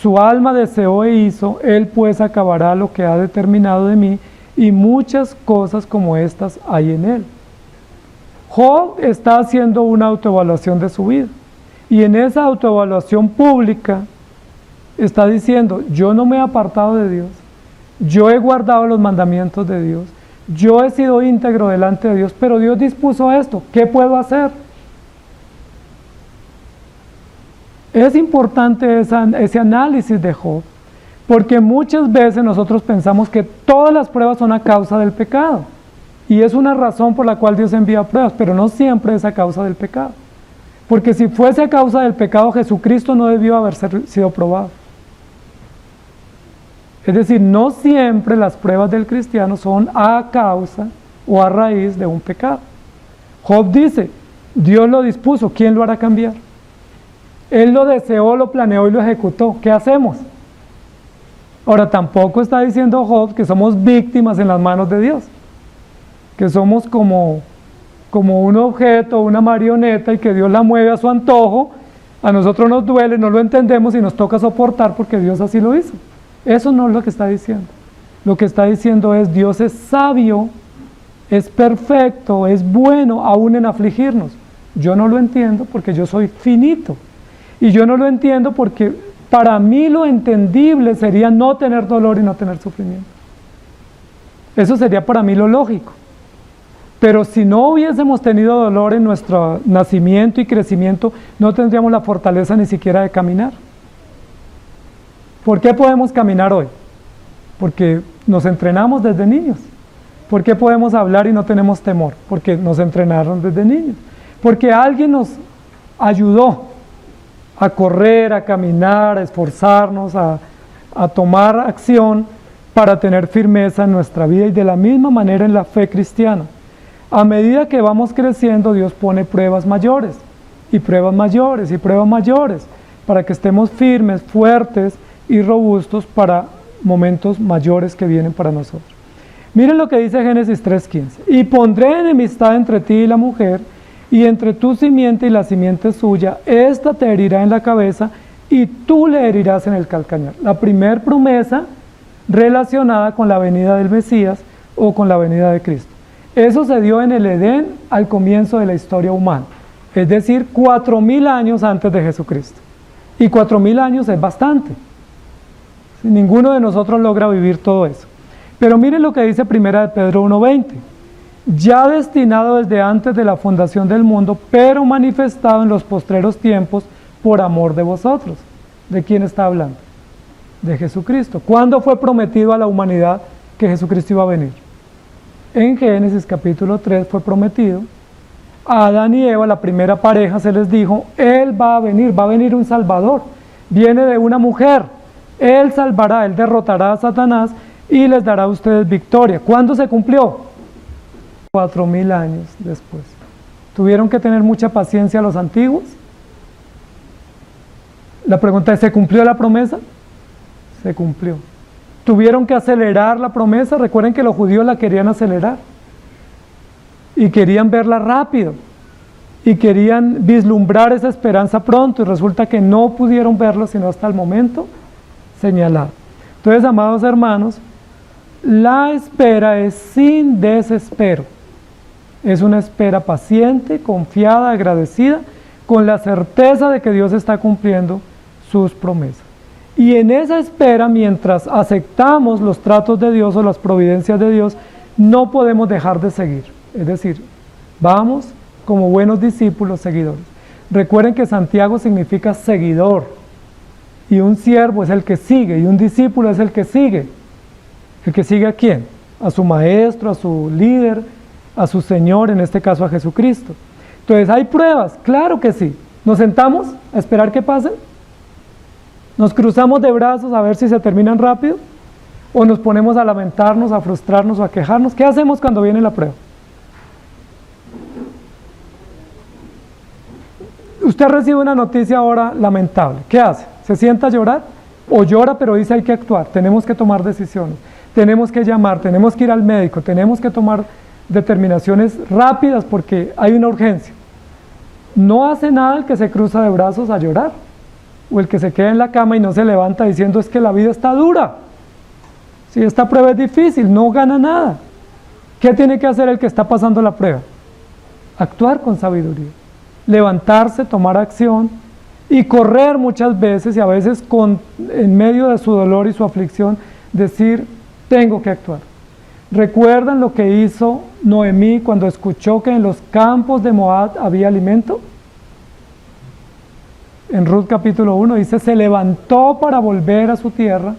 Su alma deseó e hizo, Él pues acabará lo que ha determinado de mí, y muchas cosas como estas hay en Él. Job está haciendo una autoevaluación de su vida, y en esa autoevaluación pública está diciendo: yo no me he apartado de Dios, yo he guardado los mandamientos de Dios, yo he sido íntegro delante de Dios, pero Dios dispuso esto, ¿qué puedo hacer? Es importante ese análisis de Job, porque muchas veces nosotros pensamos que todas las pruebas son a causa del pecado, y es una razón por la cual Dios envía pruebas, pero no siempre es a causa del pecado, porque si fuese a causa del pecado, Jesucristo no debió haber sido probado. Es decir, no siempre las pruebas del cristiano son a causa o a raíz de un pecado. Job dice: Dios lo dispuso, ¿quién lo hará cambiar? Él lo deseó, lo planeó y lo ejecutó. ¿Qué hacemos? Ahora, tampoco está diciendo Job que somos víctimas en las manos de Dios, que somos como un objeto, una marioneta, y que Dios la mueve a su antojo. A nosotros nos duele, no lo entendemos y nos toca soportar porque Dios así lo hizo. Eso no es lo que está diciendo. Lo que está diciendo es: Dios es sabio, es perfecto, es bueno aún en afligirnos. Yo no lo entiendo porque yo soy finito. Y yo no lo entiendo porque para mí lo entendible sería no tener dolor y no tener sufrimiento. Eso sería para mí lo lógico. Pero si no hubiésemos tenido dolor en nuestro nacimiento y crecimiento, no tendríamos la fortaleza ni siquiera de caminar. ¿Por qué podemos caminar hoy? Porque nos entrenamos desde niños. ¿Por qué podemos hablar y no tenemos temor? Porque nos entrenaron desde niños. Porque alguien nos ayudó a correr, a caminar, a esforzarnos, a tomar acción para tener firmeza en nuestra vida, y de la misma manera en la fe cristiana. A medida que vamos creciendo, Dios pone pruebas mayores, y pruebas mayores, y pruebas mayores, para que estemos firmes, fuertes y robustos para momentos mayores que vienen para nosotros. Miren lo que dice Génesis 3:15: y pondré enemistad entre ti y la mujer, y entre tu simiente y la simiente suya, ésta te herirá en la cabeza, y tú le herirás en el calcañar. La primera promesa relacionada con la venida del Mesías o con la venida de Cristo. Eso se dio en el Edén al comienzo de la historia humana, es decir, 4000 años antes de Jesucristo. Y 4000 años es bastante. Ninguno de nosotros logra vivir todo eso. Pero miren lo que dice Primera de Pedro 1:20: ya destinado desde antes de la fundación del mundo, pero manifestado en los postreros tiempos por amor de vosotros. ¿De quién está hablando? De Jesucristo. ¿Cuándo fue prometido a la humanidad que Jesucristo iba a venir? En Génesis capítulo 3 fue prometido. A Adán y Eva, la primera pareja, se les dijo: Él va a venir un Salvador, viene de una mujer, Él salvará, Él derrotará a Satanás y les dará a ustedes victoria. ¿Cuándo se cumplió? 4000 años después. ¿Tuvieron que tener mucha paciencia los antiguos? La pregunta es: ¿se cumplió la promesa? Se cumplió. ¿Tuvieron que acelerar la promesa? Recuerden que los judíos la querían acelerar y querían verla rápido y querían vislumbrar esa esperanza pronto, y resulta que no pudieron verlo sino hasta el momento señalado. Entonces, amados hermanos, la espera es sin desespero. Es una espera paciente, confiada, agradecida, con la certeza de que Dios está cumpliendo sus promesas. Y en esa espera, mientras aceptamos los tratos de Dios o las providencias de Dios, no podemos dejar de seguir. Es decir, vamos como buenos discípulos seguidores. Recuerden que Santiago significa seguidor, y un siervo es el que sigue, y un discípulo es el que sigue. ¿El que sigue a quién? A su maestro, a su líder, a su Señor, en este caso a Jesucristo. Entonces, ¿hay pruebas? Claro que sí. ¿Nos sentamos a esperar que pasen? ¿Nos cruzamos de brazos a ver si se terminan rápido? ¿O nos ponemos a lamentarnos, a frustrarnos o a quejarnos? ¿Qué hacemos cuando viene la prueba? Usted recibe una noticia ahora lamentable. ¿Qué hace? ¿Se sienta a llorar? ¿O llora pero dice hay que actuar? Tenemos que tomar decisiones, tenemos que llamar, tenemos que ir al médico, tenemos que tomar determinaciones rápidas porque hay una urgencia. No hace nada el que se cruza de brazos a llorar, o el que se queda en la cama y no se levanta diciendo es que la vida está dura. Si esta prueba es difícil, no gana nada. ¿Qué tiene que hacer el que está pasando la prueba? Actuar con sabiduría, levantarse, tomar acción y correr muchas veces y a veces en medio de su dolor y su aflicción decir, tengo que actuar. ¿Recuerdan lo que hizo Noemí cuando escuchó que en los campos de Moab había alimento? En Ruth capítulo 1 dice, se levantó para volver a su tierra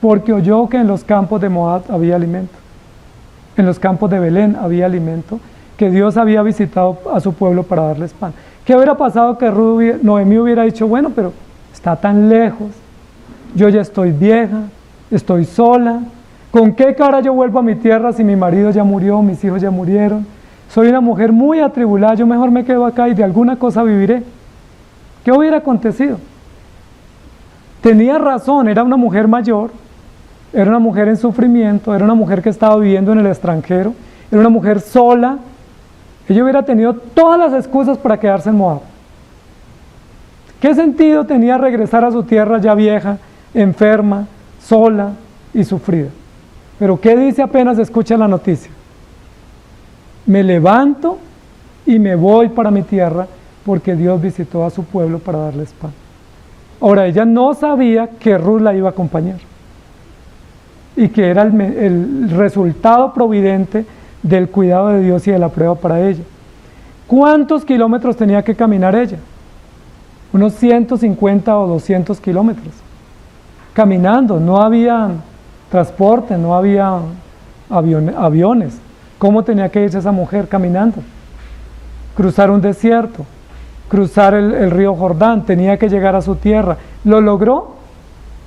porque oyó que en los campos de Moab había alimento. En los campos de Belén había alimento, que Dios había visitado a su pueblo para darles pan. ¿Qué hubiera pasado que Noemí hubiera dicho, bueno, pero está tan lejos, yo ya estoy vieja, estoy sola, ¿con qué cara yo vuelvo a mi tierra si mi marido ya murió, mis hijos ya murieron? Soy una mujer muy atribulada, yo mejor me quedo acá y de alguna cosa viviré. ¿Qué hubiera acontecido? Tenía razón, era una mujer mayor, era una mujer en sufrimiento, era una mujer que estaba viviendo en el extranjero, era una mujer sola. Ella hubiera tenido todas las excusas para quedarse en Moab. ¿Qué sentido tenía regresar a su tierra ya vieja, enferma, sola y sufrida? Pero ¿qué dice apenas escucha la noticia? Me levanto y me voy para mi tierra porque Dios visitó a su pueblo para darles pan. Ahora, ella no sabía que Ruth la iba a acompañar y que era el resultado providente del cuidado de Dios y de la prueba para ella. ¿Cuántos kilómetros tenía que caminar ella? Unos 150 o 200 kilómetros. Caminando, no había transporte, no había aviones. ¿Cómo tenía que irse esa mujer caminando? Cruzar un desierto, cruzar el río Jordán, tenía que llegar a su tierra. ¿Lo logró?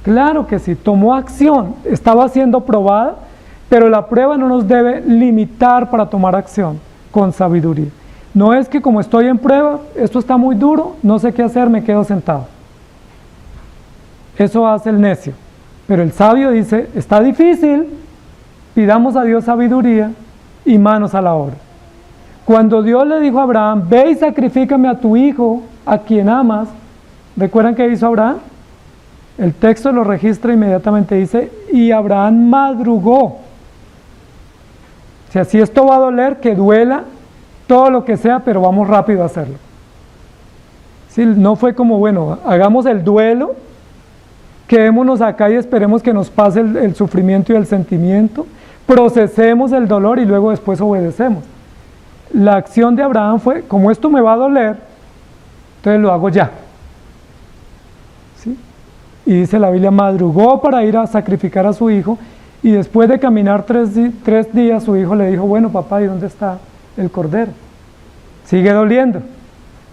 Claro que sí, tomó acción, estaba siendo probada, pero la prueba no nos debe limitar para tomar acción con sabiduría. No es que como estoy en prueba, esto está muy duro, no sé qué hacer, me quedo sentado. Eso hace el necio. Pero el sabio dice, está difícil, pidamos a Dios sabiduría y manos a la obra. Cuando Dios le dijo a Abraham, ve y sacrifícame a tu hijo, a quien amas, ¿recuerdan qué hizo Abraham? El texto lo registra inmediatamente, dice, y Abraham madrugó. O sea, si esto va a doler, que duela todo lo que sea, pero vamos rápido a hacerlo. ¿Sí? No fue como, bueno, hagamos el duelo, quedémonos acá y esperemos que nos pase el sufrimiento y el sentimiento, procesemos el dolor y luego después obedecemos. La acción de Abraham fue, como esto me va a doler, entonces lo hago ya. ¿Sí? Y dice la Biblia, madrugó para ir a sacrificar a su hijo, y después de caminar 3 días, su hijo le dijo, bueno papá, ¿y dónde está el cordero? Sigue doliendo,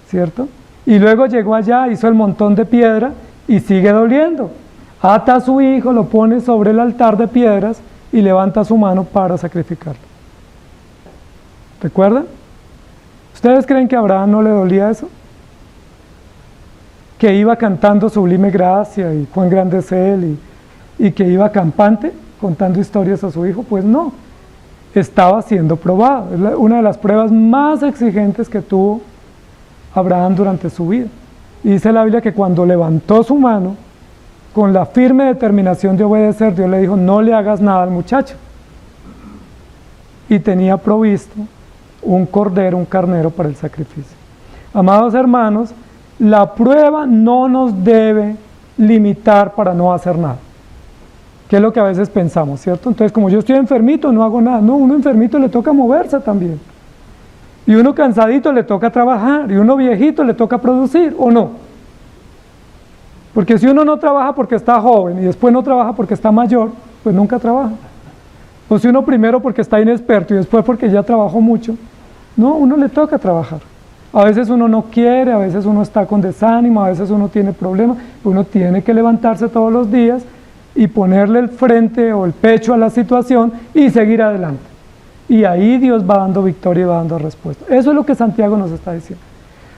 ¿cierto? Y luego llegó allá, hizo el montón de piedra, y sigue doliendo. Ata a su hijo, lo pone sobre el altar de piedras, y levanta su mano para sacrificarlo. ¿Recuerdan? ¿Ustedes creen que a Abraham no le dolía eso? Que iba cantando Sublime Gracia y Cuán grande es Él y que iba campante contando historias a su hijo. Pues no, estaba siendo probado. Es una de las pruebas más exigentes que tuvo Abraham durante su vida. Y dice la Biblia que cuando levantó su mano, con la firme determinación de obedecer, Dios le dijo, no le hagas nada al muchacho. Y tenía provisto un cordero, un carnero para el sacrificio. Amados hermanos, la prueba no nos debe limitar para no hacer nada, que es lo que a veces pensamos, ¿cierto? Entonces, como yo estoy enfermito, no hago nada. No, uno enfermito le toca moverse también. Y uno cansadito le toca trabajar, y uno viejito le toca producir, ¿o no? Porque si uno no trabaja porque está joven y después no trabaja porque está mayor, pues nunca trabaja. O si uno primero porque está inexperto y después porque ya trabajó mucho, no, uno le toca trabajar. A veces uno no quiere, a veces uno está con desánimo, a veces uno tiene problemas, uno tiene que levantarse todos los días y ponerle el frente o el pecho a la situación y seguir adelante. Y ahí Dios va dando victoria y va dando respuesta. Eso es lo que Santiago nos está diciendo.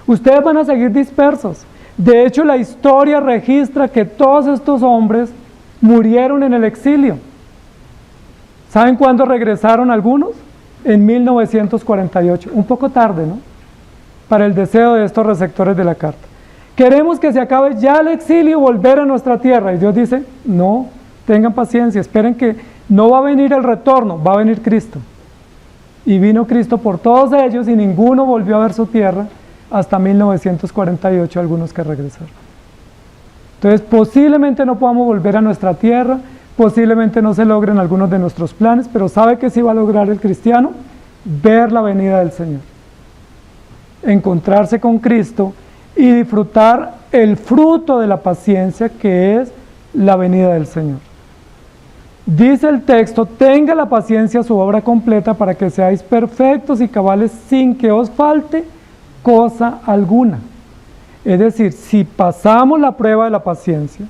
Ustedes van a seguir dispersos. De hecho, la historia registra que todos estos hombres murieron en el exilio. ¿Saben cuándo regresaron algunos? En 1948, un poco tarde, ¿no? Para el deseo de estos receptores de la carta. Queremos que se acabe ya el exilio y volver a nuestra tierra. Y Dios dice, no, tengan paciencia, esperen que no va a venir el retorno, va a venir Cristo. Y vino Cristo por todos ellos y ninguno volvió a ver su tierra hasta 1948, algunos que regresaron. Entonces, posiblemente no podamos volver a nuestra tierra, posiblemente no se logren algunos de nuestros planes, pero ¿sabe qué sí va a lograr el cristiano? Ver la venida del Señor. Encontrarse con Cristo y disfrutar el fruto de la paciencia que es la venida del Señor. Dice el texto, tenga la paciencia su obra completa para que seáis perfectos y cabales sin que os falte cosa alguna. Es decir, si pasamos la prueba de la paciencia,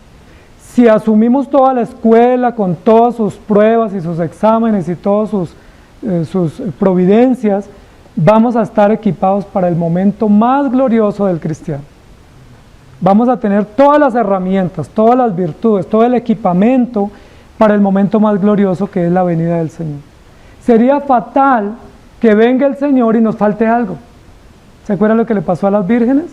si asumimos toda la escuela con todas sus pruebas y sus exámenes y todas sus providencias, vamos a estar equipados para el momento más glorioso del cristiano. Vamos a tener todas las herramientas, todas las virtudes, todo el equipamiento para el momento más glorioso que es la venida del Señor. Sería fatal que venga el Señor y nos falte algo. ¿Se acuerdan lo que le pasó a las vírgenes?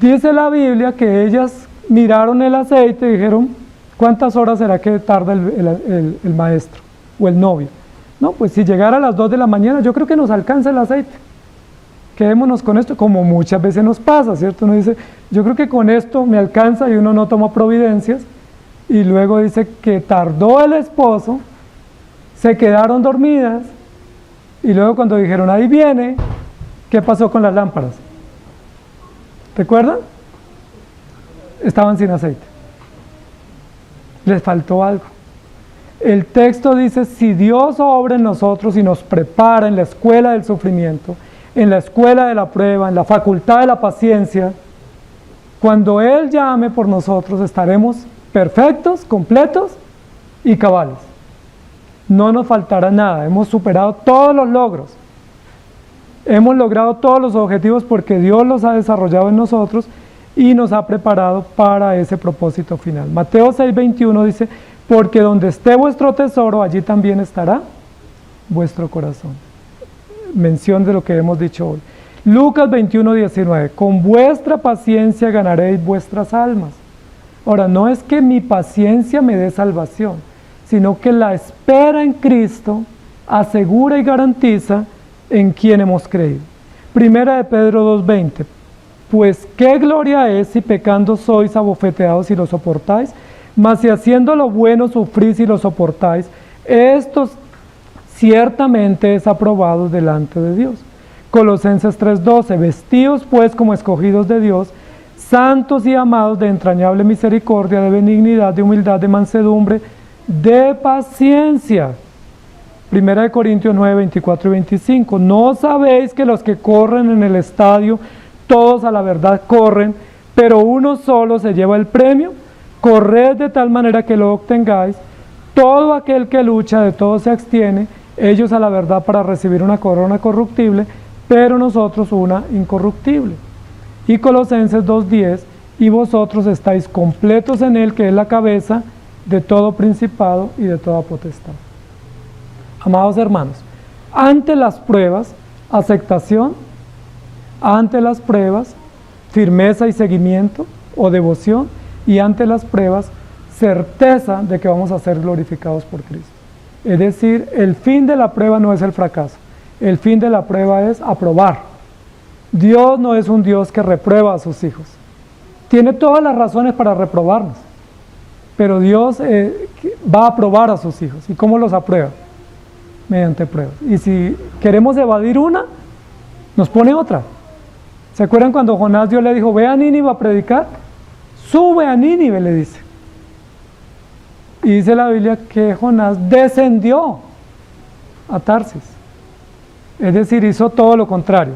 Dice la Biblia que ellas miraron el aceite y dijeron, ¿cuántas horas será que tarda el maestro o el novio? No, pues si llegara a las 2 de la mañana, yo creo que nos alcanza el aceite. Quedémonos con esto, como muchas veces nos pasa, ¿cierto? Uno dice, yo creo que con esto me alcanza y uno no toma providencias. Y luego dice que tardó el esposo, se quedaron dormidas y luego cuando dijeron, ahí viene, ¿qué pasó con las lámparas? ¿Recuerdan? Estaban sin aceite. Les faltó algo. El texto dice, si Dios obra en nosotros y nos prepara en la escuela del sufrimiento, en la escuela de la prueba, en la facultad de la paciencia, cuando Él llame por nosotros estaremos perfectos, completos y cabales. No nos faltará nada, hemos superado todos los logros. Hemos logrado todos los objetivos porque Dios los ha desarrollado en nosotros y nos ha preparado para ese propósito final. Mateo 6:21 dice, porque donde esté vuestro tesoro, allí también estará vuestro corazón. Mención de lo que hemos dicho hoy. Lucas 21:19, con vuestra paciencia ganaréis vuestras almas. Ahora, no es que mi paciencia me dé salvación, sino que la espera en Cristo asegura y garantiza en quien hemos creído. Primera de Pedro 2:20, pues qué gloria es si pecando sois abofeteados y lo soportáis, mas si haciendo lo bueno sufrís y lo soportáis, esto ciertamente es aprobado delante de Dios. Colosenses 3:12, vestidos pues como escogidos de Dios, santos y amados de entrañable misericordia, de benignidad, de humildad, de mansedumbre, de paciencia. Primera de Corintios 9:24 y 25, ¿no sabéis que los que corren en el estadio, todos a la verdad corren, pero uno solo se lleva el premio? Corred de tal manera que lo obtengáis. Todo aquel que lucha, de todo se abstiene, ellos a la verdad para recibir una corona corruptible, pero nosotros una incorruptible. Y Colosenses 2:10, y vosotros estáis completos en Él, que es la cabeza de todo principado y de toda potestad. Amados hermanos, ante las pruebas, aceptación; ante las pruebas, firmeza y seguimiento o devoción; y ante las pruebas, certeza de que vamos a ser glorificados por Cristo. Es decir, el fin de la prueba no es el fracaso, el fin de la prueba es aprobar. Dios no es un Dios que reprueba a sus hijos. Tiene todas las razones para reprobarnos, pero Dios va a aprobar a sus hijos. ¿Y cómo los aprueba? Mediante pruebas. Y si queremos evadir una, nos pone otra. ¿Se acuerdan cuando Jonás Dios le dijo, ve a Nínive a predicar? Sube a Nínive, le dice. Y dice la Biblia que Jonás descendió a Tarsis. Es decir, hizo todo lo contrario.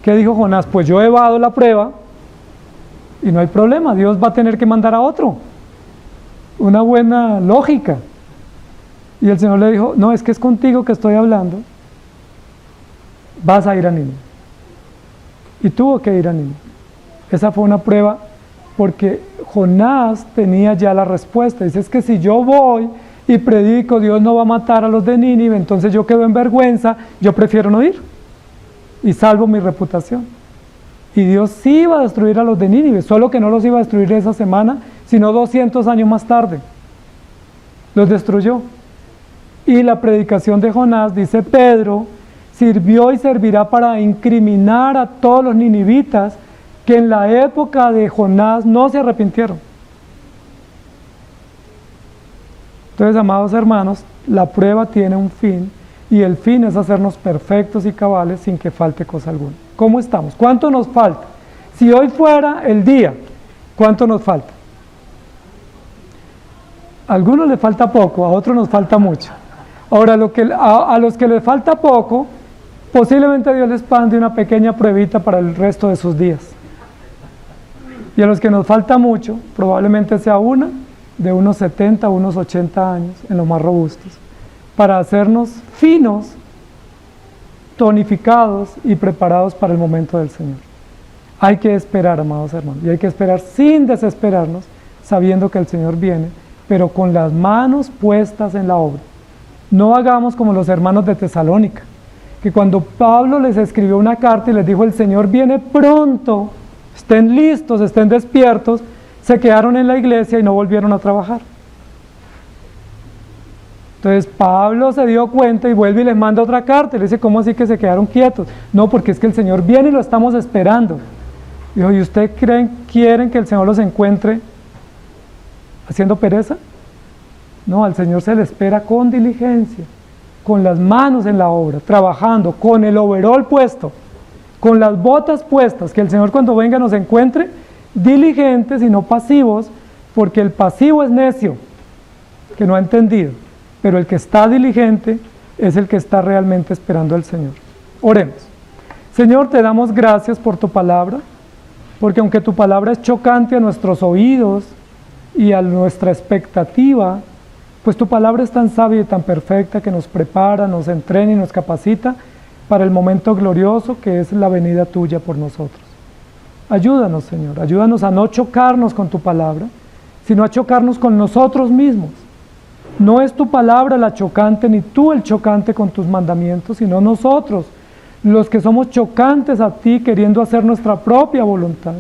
¿Qué dijo Jonás? Pues yo he evado la prueba y no hay problema, Dios va a tener que mandar a otro. Una buena lógica. Y el Señor le dijo, no, es que es contigo que estoy hablando, vas a ir a Nínive. Y tuvo que ir a Nínive. Esa fue una prueba porque Jonás tenía ya la respuesta. Dice, es que si yo voy y predico, Dios no va a matar a los de Nínive, entonces yo quedo en vergüenza, yo prefiero no ir y salvo mi reputación. Y Dios sí iba a destruir a los de Nínive, solo que no los iba a destruir esa semana, sino 200 años más tarde. Los destruyó. Y la predicación de Jonás, dice Pedro, sirvió y servirá para incriminar a todos los ninivitas que en la época de Jonás no se arrepintieron. Entonces, amados hermanos, la prueba tiene un fin y el fin es hacernos perfectos y cabales sin que falte cosa alguna. ¿Cómo estamos? ¿Cuánto nos falta? Si hoy fuera el día, ¿cuánto nos falta? A algunos les falta poco, a otros nos falta mucho. Ahora, a los que les falta poco, posiblemente Dios les mande una pequeña pruebita para el resto de sus días. Y a los que nos falta mucho, probablemente sea una de unos 70 a unos 80 años, en los más robustos, para hacernos finos, tonificados y preparados para el momento del Señor. Hay que esperar, amados hermanos, y hay que esperar sin desesperarnos, sabiendo que el Señor viene, pero con las manos puestas en la obra. No hagamos como los hermanos de Tesalónica, que cuando Pablo les escribió una carta y les dijo, el Señor viene pronto, estén listos, estén despiertos, se quedaron en la iglesia y no volvieron a trabajar. Entonces Pablo se dio cuenta y vuelve y les manda otra carta y le dice, ¿cómo así que se quedaron quietos? No, porque es que el Señor viene y lo estamos esperando. Dijo, ¿y ustedes quieren que el Señor los encuentre haciendo pereza? No, al Señor se le espera con diligencia, con las manos en la obra, trabajando, con el overol puesto, con las botas puestas, que el Señor cuando venga nos encuentre diligentes y no pasivos, porque el pasivo es necio, que no ha entendido, pero el que está diligente es el que está realmente esperando al Señor. Oremos. Señor, te damos gracias por tu palabra, porque aunque tu palabra es chocante a nuestros oídos y a nuestra expectativa, pues tu palabra es tan sabia y tan perfecta que nos prepara, nos entrena y nos capacita para el momento glorioso que es la venida tuya por nosotros. Ayúdanos, Señor, ayúdanos a no chocarnos con tu palabra, sino a chocarnos con nosotros mismos. No es tu palabra la chocante, ni tú el chocante con tus mandamientos, sino nosotros, los que somos chocantes a ti, queriendo hacer nuestra propia voluntad,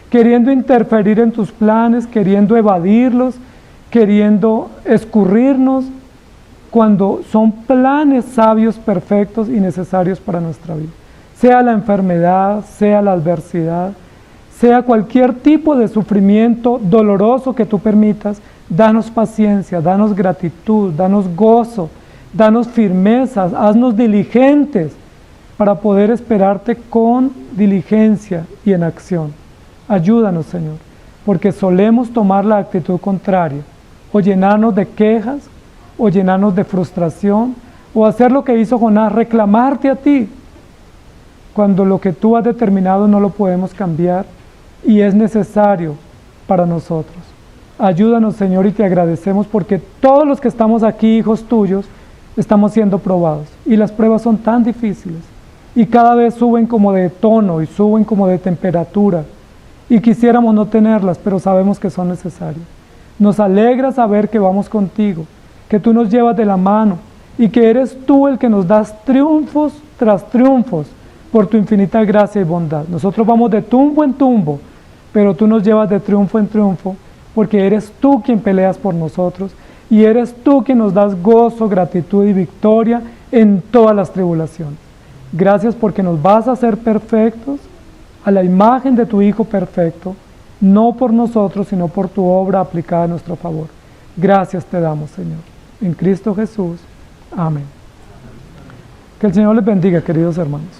queriendo interferir en tus planes, queriendo evadirlos, queriendo escurrirnos, cuando son planes sabios, perfectos y necesarios para nuestra vida. Sea la enfermedad, sea la adversidad, sea cualquier tipo de sufrimiento doloroso que tú permitas, danos paciencia, danos gratitud, danos gozo, danos firmezas, haznos diligentes para poder esperarte con diligencia y en acción. Ayúdanos, Señor, porque solemos tomar la actitud contraria, o llenarnos de quejas, o llenarnos de frustración, o hacer lo que hizo Jonás, reclamarte a ti, cuando lo que tú has determinado no lo podemos cambiar y es necesario para nosotros. Ayúdanos, Señor, y te agradecemos porque todos los que estamos aquí, hijos tuyos, estamos siendo probados y las pruebas son tan difíciles y cada vez suben como de tono y suben como de temperatura y quisiéramos no tenerlas, pero sabemos que son necesarias. Nos alegra saber que vamos contigo, que tú nos llevas de la mano y que eres tú el que nos das triunfos tras triunfos por tu infinita gracia y bondad. Nosotros vamos de tumbo en tumbo, pero tú nos llevas de triunfo en triunfo porque eres tú quien peleas por nosotros y eres tú quien nos das gozo, gratitud y victoria en todas las tribulaciones. Gracias porque nos vas a hacer perfectos a la imagen de tu Hijo perfecto, no por nosotros, sino por tu obra aplicada a nuestro favor. Gracias te damos, Señor. En Cristo Jesús. Amén. Que el Señor les bendiga, queridos hermanos.